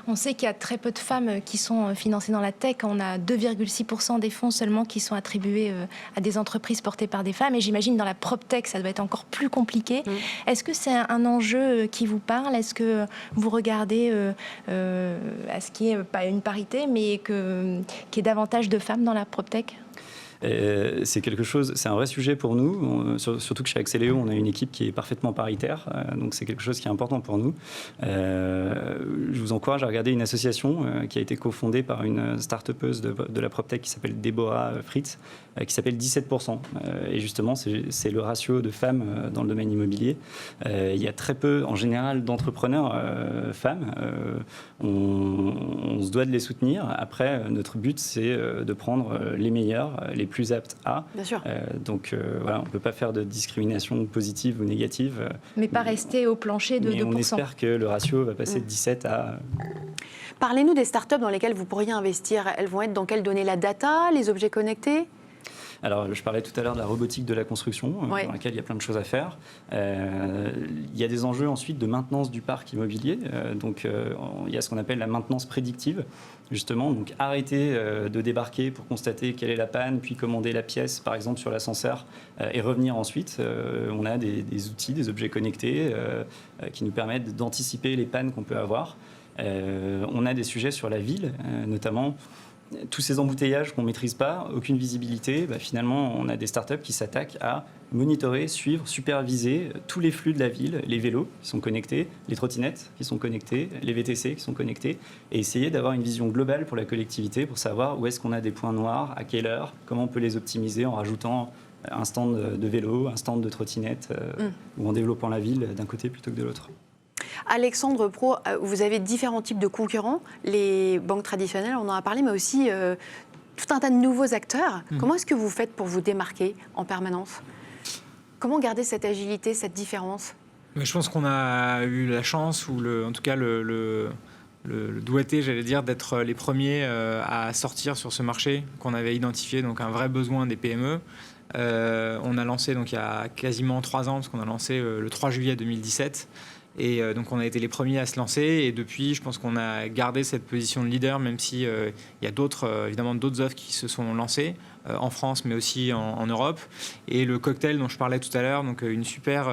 On sait qu'il y a très peu de femmes qui sont financées dans la tech. On a 2,6% des fonds seulement qui sont attribués à des entreprises portées par des femmes. Et j'imagine dans la PropTech, ça doit être encore plus compliqué. Est-ce que c'est un enjeu qui vous parle ? Est-ce que vous regardez à ce qui est pas une parité, mais qu'il y ait davantage de femmes dans la PropTech ? C'est quelque chose, c'est un vrai sujet pour nous, surtout que chez Axeléo, on a une équipe qui est parfaitement paritaire, donc c'est quelque chose qui est important pour nous. Je vous encourage à regarder une association qui a été cofondée par une start-upeuse de la PropTech qui s'appelle Déborah Fritz, qui s'appelle 17%. Et justement, c'est le ratio de femmes dans le domaine immobilier. Il y a très peu, en général, d'entrepreneurs femmes. On se doit de les soutenir. Après, notre but, c'est de prendre les meilleurs, les plus aptes à. Bien sûr. Donc voilà, on ne peut pas faire de discrimination positive ou négative. Mais pas rester au plancher de 2%. On espère que le ratio va passer de 17 à... Parlez-nous des startups dans lesquelles vous pourriez investir. Elles vont être dans quelles données ? La data, les objets connectés ? Alors, je parlais tout à l'heure de la robotique de la construction, dans laquelle il y a plein de choses à faire. Il y a des enjeux ensuite de maintenance du parc immobilier. Donc, il y a ce qu'on appelle la maintenance prédictive, justement. Donc, arrêter de débarquer pour constater quelle est la panne, puis commander la pièce, par exemple, sur l'ascenseur, et revenir ensuite. On a des outils, des objets connectés qui nous permettent d'anticiper les pannes qu'on peut avoir. On a des sujets sur la ville, notamment tous ces embouteillages qu'on ne maîtrise pas, aucune visibilité. Finalement, on a des startups qui s'attaquent à monitorer, suivre, superviser tous les flux de la ville, les vélos qui sont connectés, les trottinettes qui sont connectées, les VTC qui sont connectés, et essayer d'avoir une vision globale pour la collectivité, pour savoir où est-ce qu'on a des points noirs, à quelle heure, comment on peut les optimiser en rajoutant un stand de vélo, un stand de trottinette, ou en développant la ville d'un côté plutôt que de l'autre. Alexandre Pro, vous avez différents types de concurrents, les banques traditionnelles, on en a parlé, mais aussi tout un tas de nouveaux acteurs. Comment est-ce que vous faites pour vous démarquer en permanence ? Comment garder cette agilité, cette différence ? Je pense qu'on a eu la chance, ou en tout cas le doigté, j'allais dire, d'être les premiers à sortir sur ce marché qu'on avait identifié, donc un vrai besoin des PME. On a lancé donc il y a quasiment 3 ans, parce qu'on a lancé le 3 juillet 2017. Et donc on a été les premiers à se lancer, et depuis je pense qu'on a gardé cette position de leader, même si il y a évidemment d'autres offres qui se sont lancées en France mais aussi en Europe. Et le cocktail dont je parlais tout à l'heure, donc des super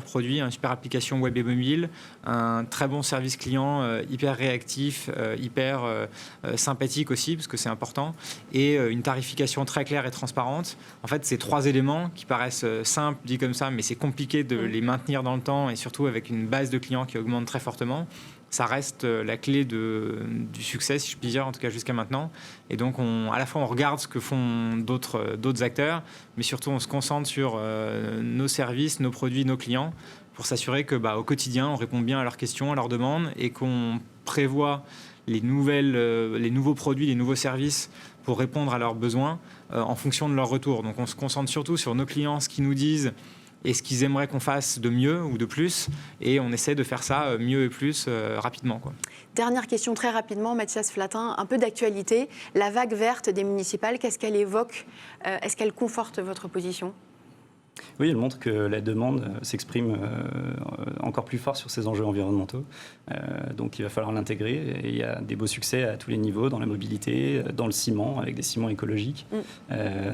produits, une super application web et mobile, un très bon service client hyper réactif, hyper sympathique aussi parce que c'est important, et une tarification très claire et transparente. En fait, ces 3 éléments qui paraissent simples dit comme ça, mais c'est compliqué de les maintenir dans le temps, et surtout avec une base de clients qui augmente très fortement. Ça reste la clé du succès, si je puis dire, en tout cas jusqu'à maintenant. Et donc, à la fois, on regarde ce que font d'autres acteurs, mais surtout, on se concentre sur nos services, nos produits, nos clients, pour s'assurer que, au quotidien, on répond bien à leurs questions, à leurs demandes, et qu'on prévoit les nouveaux produits, les nouveaux services pour répondre à leurs besoins en fonction de leur retour. Donc, on se concentre surtout sur nos clients, ce qu'ils nous disent, et ce qu'ils aimeraient qu'on fasse de mieux ou de plus, et on essaie de faire ça mieux et plus rapidement, quoi. Dernière question très rapidement, Mathias Flatin, un peu d'actualité. La vague verte des municipales, qu'est-ce qu'elle évoque ? Est-ce qu'elle conforte votre position ? Oui, elle montre que la demande s'exprime encore plus fort sur ces enjeux environnementaux. Donc il va falloir l'intégrer. Et il y a des beaux succès à tous les niveaux, dans la mobilité, dans le ciment, avec des ciments écologiques.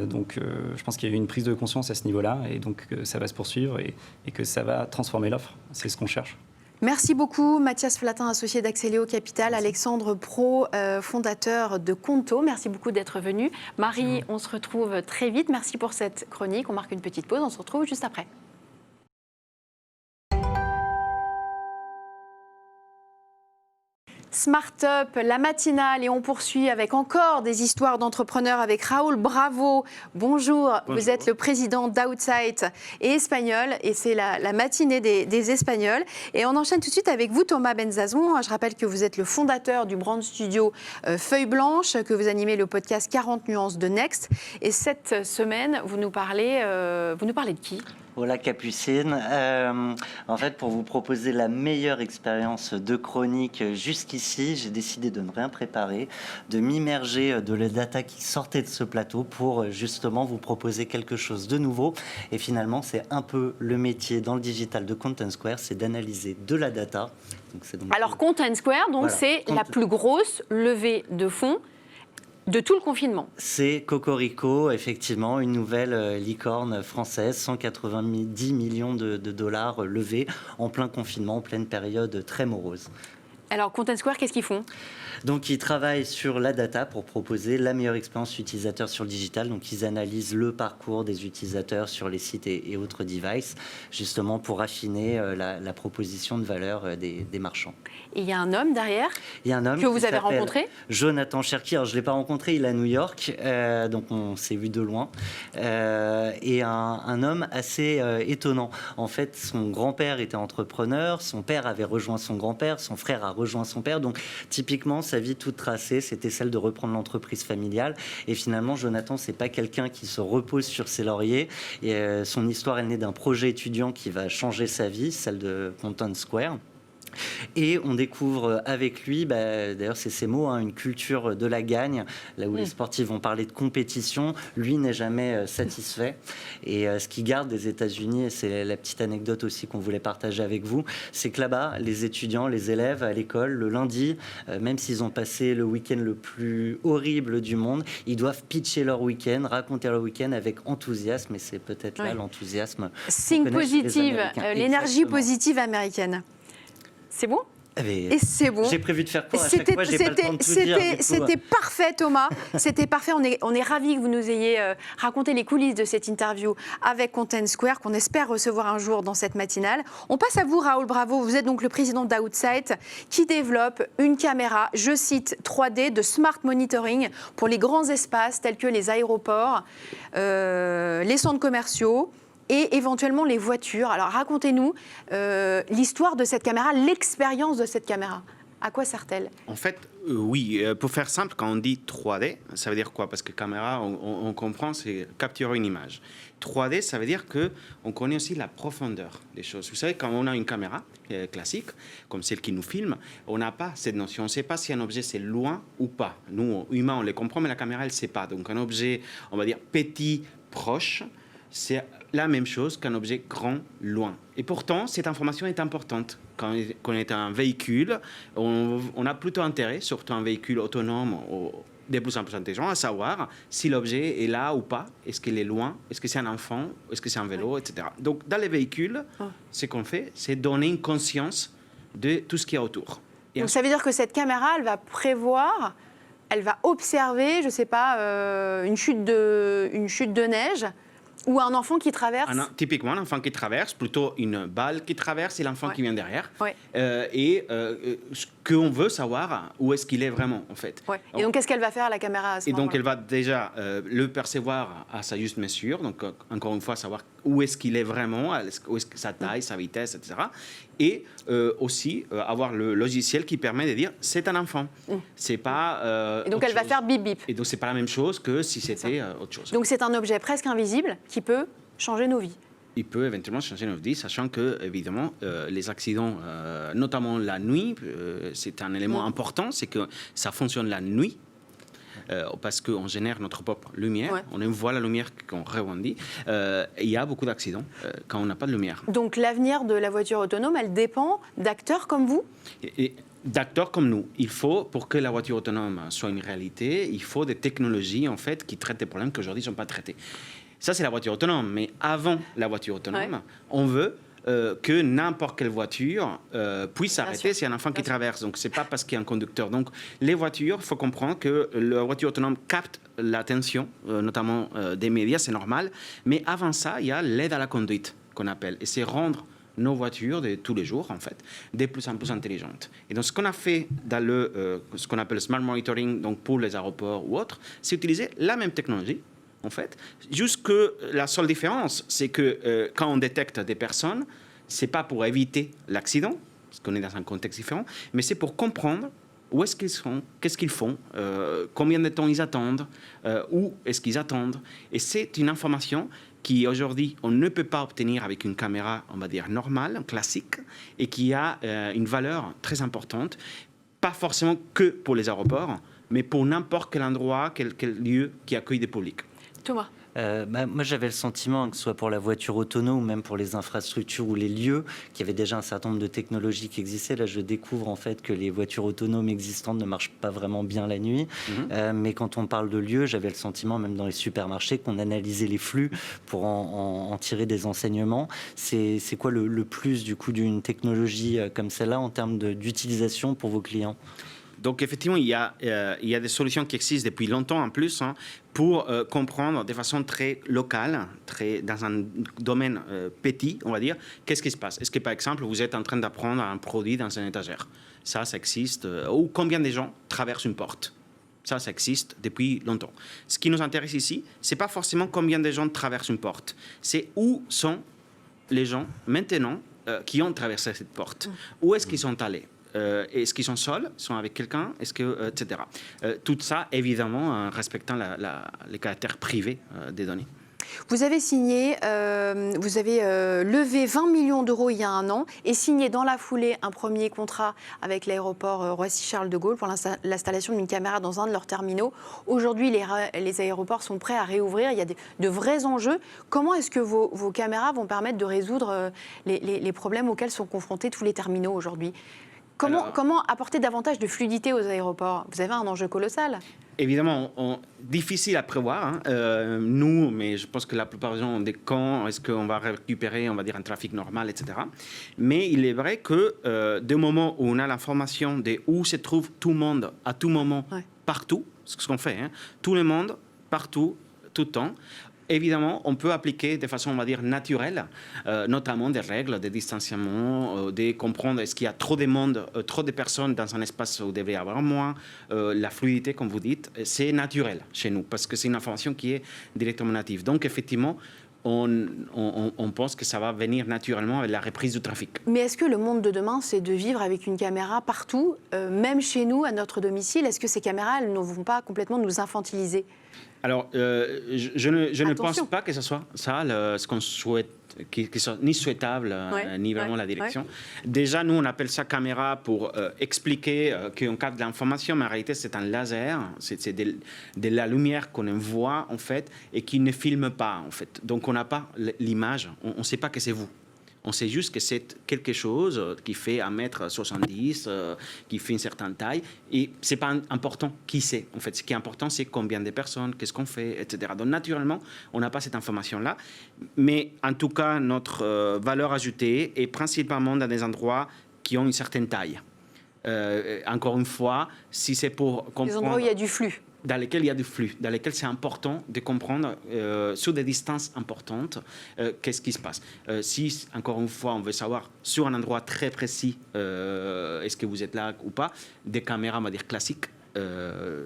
Donc je pense qu'il y a eu une prise de conscience à ce niveau-là, et donc ça va se poursuivre, et que ça va transformer l'offre. C'est ce qu'on cherche. Merci beaucoup, Mathias Flatin, associé d'Axeléo Capital, Alexandre Pro, fondateur de Conto. Merci beaucoup d'être venu. Marie, on se retrouve très vite. Merci pour cette chronique. On marque une petite pause. On se retrouve juste après. Smart-up, la matinale, et on poursuit avec encore des histoires d'entrepreneurs avec Raoul Bravo. Bonjour, vous êtes le président d'Outside et espagnol, et c'est la matinée des Espagnols. Et on enchaîne tout de suite avec vous, Thomas Benzazon. Je rappelle que vous êtes le fondateur du brand studio Feuille Blanche, que vous animez le podcast 40 nuances de Next. Et cette semaine, vous nous parlez de qui ? Voilà, Capucine. En fait, pour vous proposer la meilleure expérience de chronique jusqu'ici, j'ai décidé de ne rien préparer, de m'immerger de la data qui sortait de ce plateau pour justement vous proposer quelque chose de nouveau. Et finalement, c'est un peu le métier dans le digital de Content Square, c'est d'analyser de la data. Alors, Content Square, donc, voilà, c'est la plus grosse levée de fonds de tout le confinement. C'est Cocorico, effectivement, une nouvelle licorne française, 190 millions de dollars levés en plein confinement, en pleine période très morose. Alors, Content Square, qu'est-ce qu'ils font ? Donc, ils travaillent sur la data pour proposer la meilleure expérience utilisateur sur le digital. Donc, ils analysent le parcours des utilisateurs sur les sites et autres devices, justement pour affiner la proposition de valeur des marchands. Et il y a un homme derrière, il y a un homme que vous avez rencontré ? Jonathan Cherki. Alors, je ne l'ai pas rencontré, il est à New York, donc on s'est vu de loin. Et un homme assez étonnant. En fait, son grand-père était entrepreneur, son père avait rejoint son grand-père, son frère a rejoint son père. Donc, typiquement, sa vie toute tracée, c'était celle de reprendre l'entreprise familiale. Et finalement, Jonathan, c'est pas quelqu'un qui se repose sur ses lauriers. Et son histoire, elle naît d'un projet étudiant qui va changer sa vie, celle de Content Square. Et on découvre avec lui, d'ailleurs c'est ses mots, une culture de la gagne, là où les sportifs vont parler de compétition, lui n'est jamais satisfait. Et ce qu'il garde des États-Unis, et c'est la petite anecdote aussi qu'on voulait partager avec vous, c'est que là-bas, les étudiants, les élèves à l'école, le lundi, même s'ils ont passé le week-end le plus horrible du monde, ils doivent pitcher leur week-end, raconter leur week-end avec enthousiasme, et c'est peut-être là l'enthousiasme. Think positive, l'énergie positive américaine. C'est bon ? Et c'est bon. J'ai prévu de faire quoi à chaque fois, j'ai pas le temps de tout dire. C'était parfait, Thomas. C'était parfait. On est ravis que vous nous ayez raconté les coulisses de cette interview avec Content Square, qu'on espère recevoir un jour dans cette matinale. On passe à vous, Raoul Bravo. Vous êtes donc le président d'Outsight, qui développe une caméra, je cite, 3D de smart monitoring pour les grands espaces tels que les aéroports, les centres commerciaux et éventuellement les voitures. Alors racontez-nous l'histoire de cette caméra, l'expérience de cette caméra. À quoi sert-elle? En fait, oui, pour faire simple, quand on dit 3D, ça veut dire quoi? Parce que caméra, on comprend, c'est capturer une image. 3D, ça veut dire qu'on connaît aussi la profondeur des choses. Vous savez, quand on a une caméra classique, comme celle qui nous filme, on n'a pas cette notion. On ne sait pas si un objet, c'est loin ou pas. Nous, humains, on les comprend, mais la caméra, elle ne sait pas. Donc un objet, on va dire, petit, proche, c'est la même chose qu'un objet grand, loin. Et pourtant, cette information est importante. Quand on est un véhicule, on a plutôt intérêt, surtout un véhicule autonome, de plus en plus intelligent, à savoir si l'objet est là ou pas, est-ce qu'il est loin, est-ce que c'est un enfant, est-ce que c'est un vélo, etc. Donc, dans les véhicules, ce qu'on fait, c'est donner une conscience de tout ce qu'il y a autour. Donc, ça veut dire que cette caméra, elle va prévoir, elle va observer, je ne sais pas, une chute de neige. Ou un enfant qui traverse. Typiquement, un enfant qui traverse, plutôt une balle qui traverse et l'enfant qui vient derrière. Ouais. Ce qu'on veut savoir, où est-ce qu'il est vraiment, en fait. Ouais. Et donc, qu'est-ce qu'elle va faire, la caméra, à ce moment-là? Et donc, elle va déjà le percevoir à sa juste mesure. Donc, encore une fois, savoir où est-ce qu'il est vraiment, où est-ce que sa taille, sa vitesse, etc. Et aussi avoir le logiciel qui permet de dire c'est un enfant. C'est pas. Et donc, elle va faire bip bip. Et donc, c'est pas la même chose que si c'était autre chose. Donc, c'est un objet presque invisible qui peut changer nos vies. Il peut éventuellement changer nos vies, sachant que, évidemment, les accidents, notamment la nuit, c'est un élément important, c'est que ça fonctionne la nuit. Parce qu'on génère notre propre lumière, on voit la lumière qu'on rebondit. Il y a beaucoup d'accidents quand on n'a pas de lumière. Donc l'avenir de la voiture autonome, elle dépend d'acteurs comme vous? D'acteurs comme nous. Il faut, pour que la voiture autonome soit une réalité, il faut des technologies en fait, qui traitent des problèmes qui aujourd'hui ne sont pas traités. Ça, c'est la voiture autonome. Mais avant la voiture autonome, on veut que n'importe quelle voiture puisse s'arrêter s'il y a un enfant qui traverse. Donc, ce n'est pas parce qu'il y a un conducteur. Donc, les voitures, il faut comprendre que la voiture autonome capte l'attention, notamment des médias, c'est normal. Mais avant ça, il y a l'aide à la conduite, qu'on appelle. Et c'est rendre nos voitures de tous les jours, en fait, de plus en plus intelligentes. Et donc, ce qu'on a fait dans ce qu'on appelle le smart monitoring, donc pour les aéroports ou autres, c'est utiliser la même technologie, en fait. Juste que la seule différence, c'est que quand on détecte des personnes, c'est pas pour éviter l'accident, parce qu'on est dans un contexte différent, mais c'est pour comprendre où est-ce qu'ils sont, qu'est-ce qu'ils font, combien de temps ils attendent, où est-ce qu'ils attendent. Et c'est une information qui, aujourd'hui, on ne peut pas obtenir avec une caméra, on va dire, normale, classique, et qui a une valeur très importante, pas forcément que pour les aéroports, mais pour n'importe quel endroit, quel lieu qui accueille des publics. Thomas. Moi, j'avais le sentiment, que ce soit pour la voiture autonome ou même pour les infrastructures ou les lieux, qu'il y avait déjà un certain nombre de technologies qui existaient. Là, je découvre en fait que les voitures autonomes existantes ne marchent pas vraiment bien la nuit. Mais quand on parle de lieux, j'avais le sentiment, même dans les supermarchés, qu'on analysait les flux pour en tirer des enseignements. C'est quoi le plus du coup d'une technologie comme celle-là en termes d'utilisation pour vos clients ? Donc, effectivement, il y a des solutions qui existent depuis longtemps en plus pour comprendre de façon très locale, dans un domaine petit, on va dire, qu'est-ce qui se passe. Est-ce que, par exemple, vous êtes en train d'apprendre un produit dans une étagère? Ça existe. Ou combien de gens traversent une porte? Ça existe depuis longtemps. Ce qui nous intéresse ici, ce n'est pas forcément combien de gens traversent une porte. C'est où sont les gens maintenant qui ont traversé cette porte. Où est-ce qu'ils sont allés? Est-ce qu'ils sont seuls, sont avec quelqu'un, etc. Tout ça, évidemment, en respectant les caractères privés des données. Vous avez signé, vous avez levé 20 millions d'euros il y a un an et signé dans la foulée un premier contrat avec l'aéroport Roissy-Charles de Gaulle pour l'installation d'une caméra dans un de leurs terminaux. Aujourd'hui, les aéroports sont prêts à réouvrir. Il y a de vrais enjeux. Comment est-ce que vos caméras vont permettre de résoudre les problèmes auxquels sont confrontés tous les terminaux aujourd'hui ? Comment apporter davantage de fluidité aux aéroports? Vous avez un enjeu colossal. évidemment, difficile à prévoir. Hein. Nous, mais je pense que la plupart des gens ont des quand est-ce qu'on va récupérer, on va dire, un trafic normal, etc. Mais il est vrai que du moment où on a l'information de où se trouve tout le monde, à tout moment, partout, c'est ce qu'on fait, hein, tout le monde, partout, tout le temps, évidemment, on peut appliquer de façon, on va dire, naturelle, notamment des règles de distanciement, de comprendre est-ce qu'il y a trop de monde, trop de personnes dans un espace où il devrait y avoir moins. La fluidité, comme vous dites, c'est naturel chez nous, parce que c'est une information qui est directement native. Donc, effectivement, on pense que ça va venir naturellement avec la reprise du trafic. Mais est-ce que le monde de demain, c'est de vivre avec une caméra partout, même chez nous, à notre domicile? Est-ce que ces caméras, elles ne vont pas complètement nous infantiliser? Alors, je ne pense pas que ce soit ça ce qu'on souhaite, qui soit ni souhaitable, ni vraiment la direction. Déjà, nous, on appelle ça caméra pour expliquer qu'on capte de l'information, mais en réalité, c'est un laser, c'est de la lumière qu'on envoie, en fait, et qui ne filme pas, en fait. Donc, on n'a pas l'image, on ne sait pas que c'est vous. On sait juste que c'est quelque chose qui fait 1m70, qui fait une certaine taille. Et ce n'est pas important qui c'est. En fait, ce qui est important, c'est combien de personnes, qu'est-ce qu'on fait, etc. Donc, naturellement, on n'a pas cette information-là. Mais en tout cas, notre valeur ajoutée est principalement dans des endroits qui ont une certaine taille. Encore une fois, si c'est pour comprendre... Des endroits où il y a du flux. Dans lesquels il y a du flux, dans lesquels c'est important de comprendre sur des distances importantes qu'est-ce qui se passe. Si, encore une fois, on veut savoir sur un endroit très précis est-ce que vous êtes là ou pas, des caméras, on va dire, classiques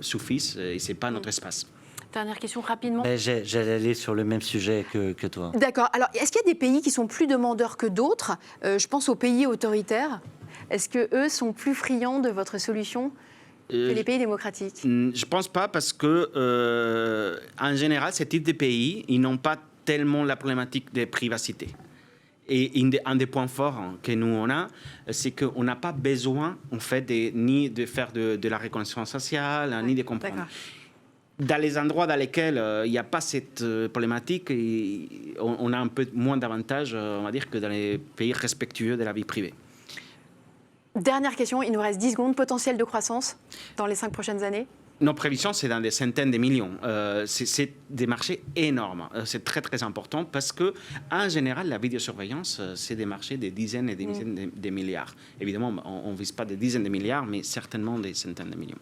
suffisent et ce n'est pas notre espace. Dernière question rapidement. J'allais aller sur le même sujet que toi. D'accord. Alors, est-ce qu'il y a des pays qui sont plus demandeurs que d'autres? Je pense aux pays autoritaires. Est-ce qu'eux sont plus friands de votre solution que les pays démocratiques? Je ne pense pas parce que, en général, ce type de pays, ils n'ont pas tellement la problématique de privacité. Et un des points forts que nous on a, c'est qu'on n'a pas besoin, en fait, ni de faire de la reconnaissance faciale, ni de comprendre. Dans les endroits dans lesquels il n'y a pas cette problématique, on a un peu moins d'avantages, on va dire, que dans les pays respectueux de la vie privée. Dernière question, il nous reste 10 secondes. Potentiel de croissance dans les 5 prochaines années? Nos prévisions, c'est dans des centaines de millions. C'est des marchés énormes. C'est très, très important parce que, en général, la vidéosurveillance, c'est des marchés des dizaines et des dizaines de milliards. Évidemment, on ne vise pas des dizaines de milliards, mais certainement des centaines de millions.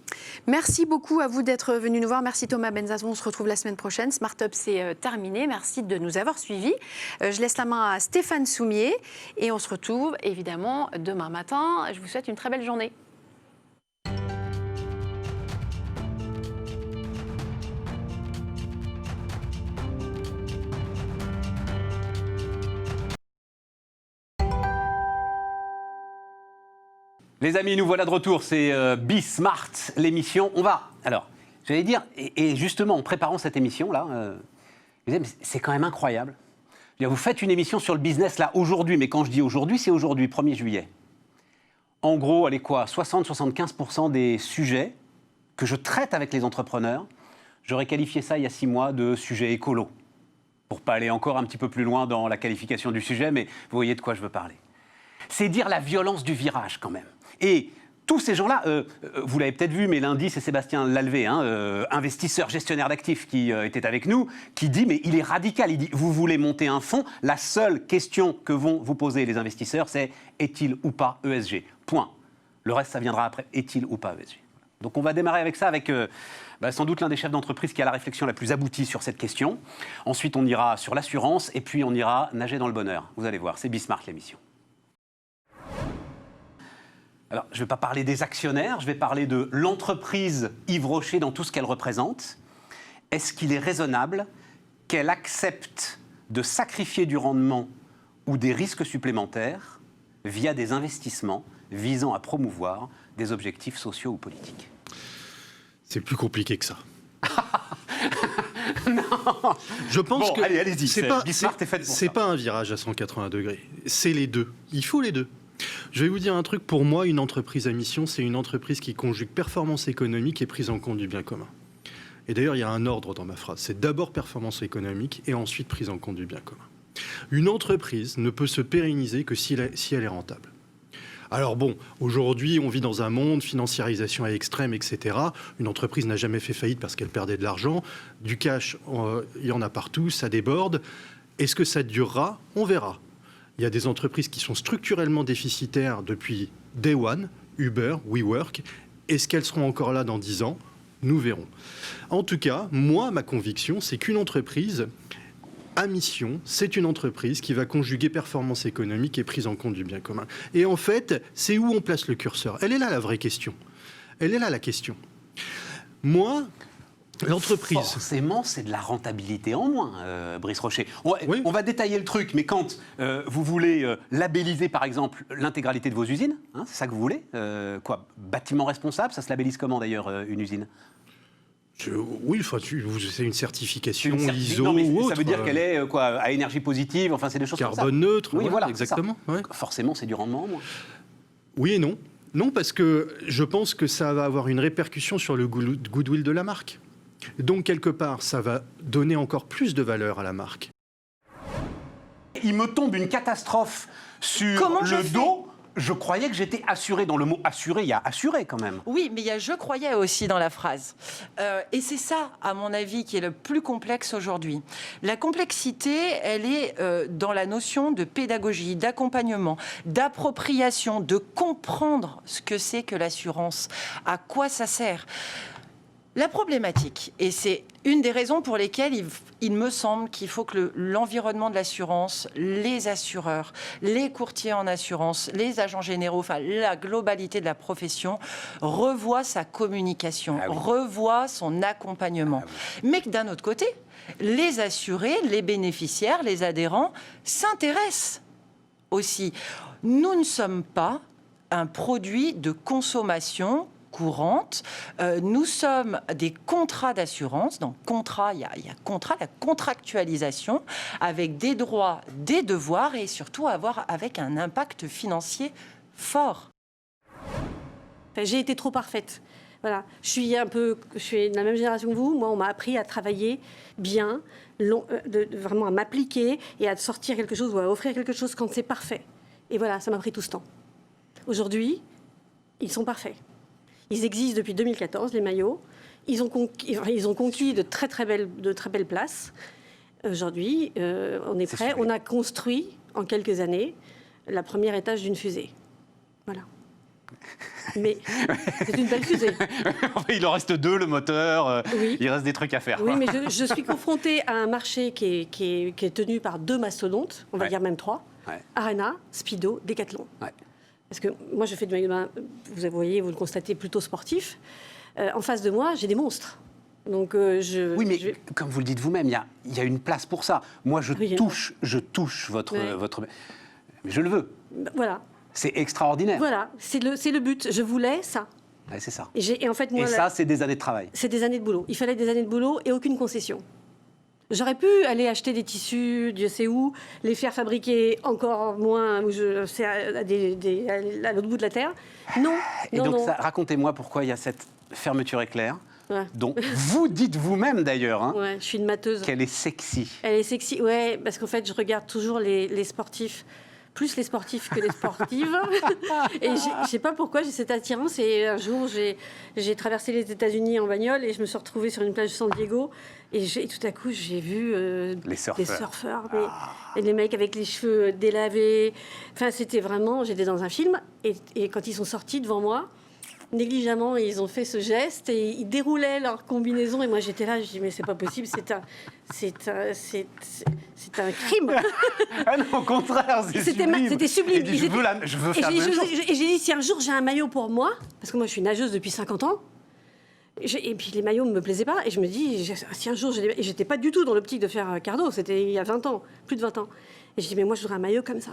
Merci beaucoup à vous d'être venu nous voir. Merci Thomas Benzazon. On se retrouve la semaine prochaine. Smart Up, c'est terminé. Merci de nous avoir suivis. Je laisse la main à Stéphane Soumier et on se retrouve évidemment demain matin. Je vous souhaite une très belle journée. Les amis, nous voilà de retour, c'est Be Smart, l'émission. On va, alors, j'allais dire, et justement en préparant cette émission-là, c'est quand même incroyable. Vous faites une émission sur le business là aujourd'hui, mais quand je dis aujourd'hui, c'est aujourd'hui, 1er juillet. En gros, allez quoi, 60-75% des sujets que je traite avec les entrepreneurs, j'aurais qualifié ça il y a 6 mois de sujet écolo. Pour pas aller encore un petit peu plus loin dans la qualification du sujet, mais vous voyez de quoi je veux parler. C'est dire la violence du virage quand même. Et tous ces gens-là, vous l'avez peut-être vu, mais lundi, c'est Sébastien Lalvé, investisseur, gestionnaire d'actifs, qui était avec nous, qui dit, mais il est radical, il dit, vous voulez monter un fonds, la seule question que vont vous poser les investisseurs, c'est est-il ou pas ESG? Point. Le reste, ça viendra après, est-il ou pas ESG? Donc on va démarrer avec ça, avec sans doute l'un des chefs d'entreprise qui a la réflexion la plus aboutie sur cette question. Ensuite, on ira sur l'assurance, et puis on ira nager dans le bonheur. Vous allez voir, c'est Be Smart l'émission. Alors, je ne vais pas parler des actionnaires, je vais parler de l'entreprise Yves Rocher dans tout ce qu'elle représente. Est-ce qu'il est raisonnable qu'elle accepte de sacrifier du rendement ou des risques supplémentaires via des investissements visant à promouvoir des objectifs sociaux ou politiques? C'est plus compliqué que ça. Non. Je pense que allez-y. C'est pas un virage à 180 degrés. C'est les deux. Il faut les deux. Je vais vous dire un truc, pour moi, une entreprise à mission, c'est une entreprise qui conjugue performance économique et prise en compte du bien commun. Et d'ailleurs, il y a un ordre dans ma phrase. C'est d'abord performance économique et ensuite prise en compte du bien commun. Une entreprise ne peut se pérenniser que si elle est rentable. Alors bon, aujourd'hui, on vit dans un monde, financiarisation à extrême, etc. Une entreprise n'a jamais fait faillite parce qu'elle perdait de l'argent. Du cash, il y en a partout, ça déborde. Est-ce que ça durera? On verra. Il y a des entreprises qui sont structurellement déficitaires depuis Day One, Uber, WeWork. Est-ce qu'elles seront encore là dans 10 ans? Nous verrons. En tout cas, moi, ma conviction, c'est qu'une entreprise à mission, c'est une entreprise qui va conjuguer performance économique et prise en compte du bien commun. Et en fait, c'est où on place le curseur. Elle est là la vraie question. Elle est là la question. Moi, l'entreprise... Forcément, c'est de la rentabilité en moins, Brice Rocher. On va détailler le truc, mais quand vous voulez labelliser, par exemple, l'intégralité de vos usines, hein, c'est ça que vous voulez, bâtiment responsable, ça se labellise comment d'ailleurs, une usine? Oui, c'est une certification ISO non, mais ou autre. Ça veut dire qu'elle est à énergie positive, enfin c'est des choses comme ça. Carbone neutre, oui, voilà, exactement. Ouais. Forcément, c'est du rendement en moins. Oui et non. Non, parce que je pense que ça va avoir une répercussion sur le goodwill de la marque. Donc, quelque part, ça va donner encore plus de valeur à la marque. Il me tombe une catastrophe sur le dos. Je croyais que j'étais assuré. Dans le mot assuré, il y a assuré quand même. Oui, mais il y a je croyais aussi dans la phrase. Et c'est ça, à mon avis, qui est le plus complexe aujourd'hui. La complexité, elle est dans la notion de pédagogie, d'accompagnement, d'appropriation, de comprendre ce que c'est que l'assurance, à quoi ça sert. La problématique, et c'est une des raisons pour lesquelles il me semble qu'il faut que l'environnement de l'assurance, les assureurs, les courtiers en assurance, les agents généraux, enfin la globalité de la profession, revoie sa communication, revoie son accompagnement. Mais que d'un autre côté, les assurés, les bénéficiaires, les adhérents s'intéressent aussi. Nous ne sommes pas un produit de consommation courante. Nous sommes des contrats d'assurance. Dans contrat, il y a contrat, la contractualisation avec des droits, des devoirs et surtout avec un impact financier fort. J'ai été trop parfaite. Voilà. Je suis de la même génération que vous. Moi, on m'a appris à travailler bien, vraiment à m'appliquer et à sortir quelque chose ou à offrir quelque chose quand c'est parfait. Et voilà, ça m'a pris tout ce temps. Aujourd'hui, ils sont parfaits. Ils existent depuis 2014, les maillots. Ils ont conquis de très belles places. Aujourd'hui, on est prêt. On a construit, en quelques années, la première étage d'une fusée. Voilà. Mais c'est une belle fusée. Il en reste 2, le moteur. Oui. Il reste des trucs à faire. Oui, mais je suis confrontée à un marché qui est tenu par 2 mastodontes, on va dire même 3. Arena, Speedo, Decathlon. Parce que moi, je fais du maillot de bain, vous voyez, vous le constatez, plutôt sportif. En face de moi, j'ai des monstres. Donc, oui, mais comme vous le dites vous-même, il y a une place pour ça. Moi, je touche votre... Mais je le veux. Voilà. C'est extraordinaire. Voilà, c'est le but. Je voulais ça. Ouais, c'est ça. Et en fait, moi, ça, c'est des années de travail. C'est des années de boulot. Il fallait des années de boulot et aucune concession. J'aurais pu aller acheter des tissus, Dieu sait où, les faire fabriquer encore moins à l'autre bout de la terre. Non. Et donc, racontez-moi pourquoi il y a cette fermeture éclair, dont vous dites vous-même d'ailleurs, hein, je suis une mateuse, qu'elle est sexy. Elle est sexy, ouais, parce qu'en fait, je regarde toujours les sportifs. Plus les sportifs que les sportives. Et je ne sais pas pourquoi j'ai cette attirance. Et un jour, j'ai traversé les États-Unis en bagnole et je me suis retrouvée sur une plage de San Diego. Et tout à coup, j'ai vu des surfeurs. Et les mecs avec les cheveux délavés. Enfin, c'était vraiment... J'étais dans un film. Et quand ils sont sortis devant moi, négligemment, ils ont fait ce geste et ils déroulaient leur combinaison. Et moi, j'étais là, je dis, mais c'est pas possible, c'est un crime. Ah non, au contraire, c'était sublime. Dit, je veux faire la même chose. Et j'ai dit, si un jour j'ai un maillot pour moi, parce que moi, je suis nageuse depuis 50 ans, et puis les maillots ne me plaisaient pas, et je me dis, si un jour... Et j'étais pas du tout dans l'optique de faire cardo, c'était il y a 20 ans, plus de 20 ans. Et je dis, mais moi, je voudrais un maillot comme ça.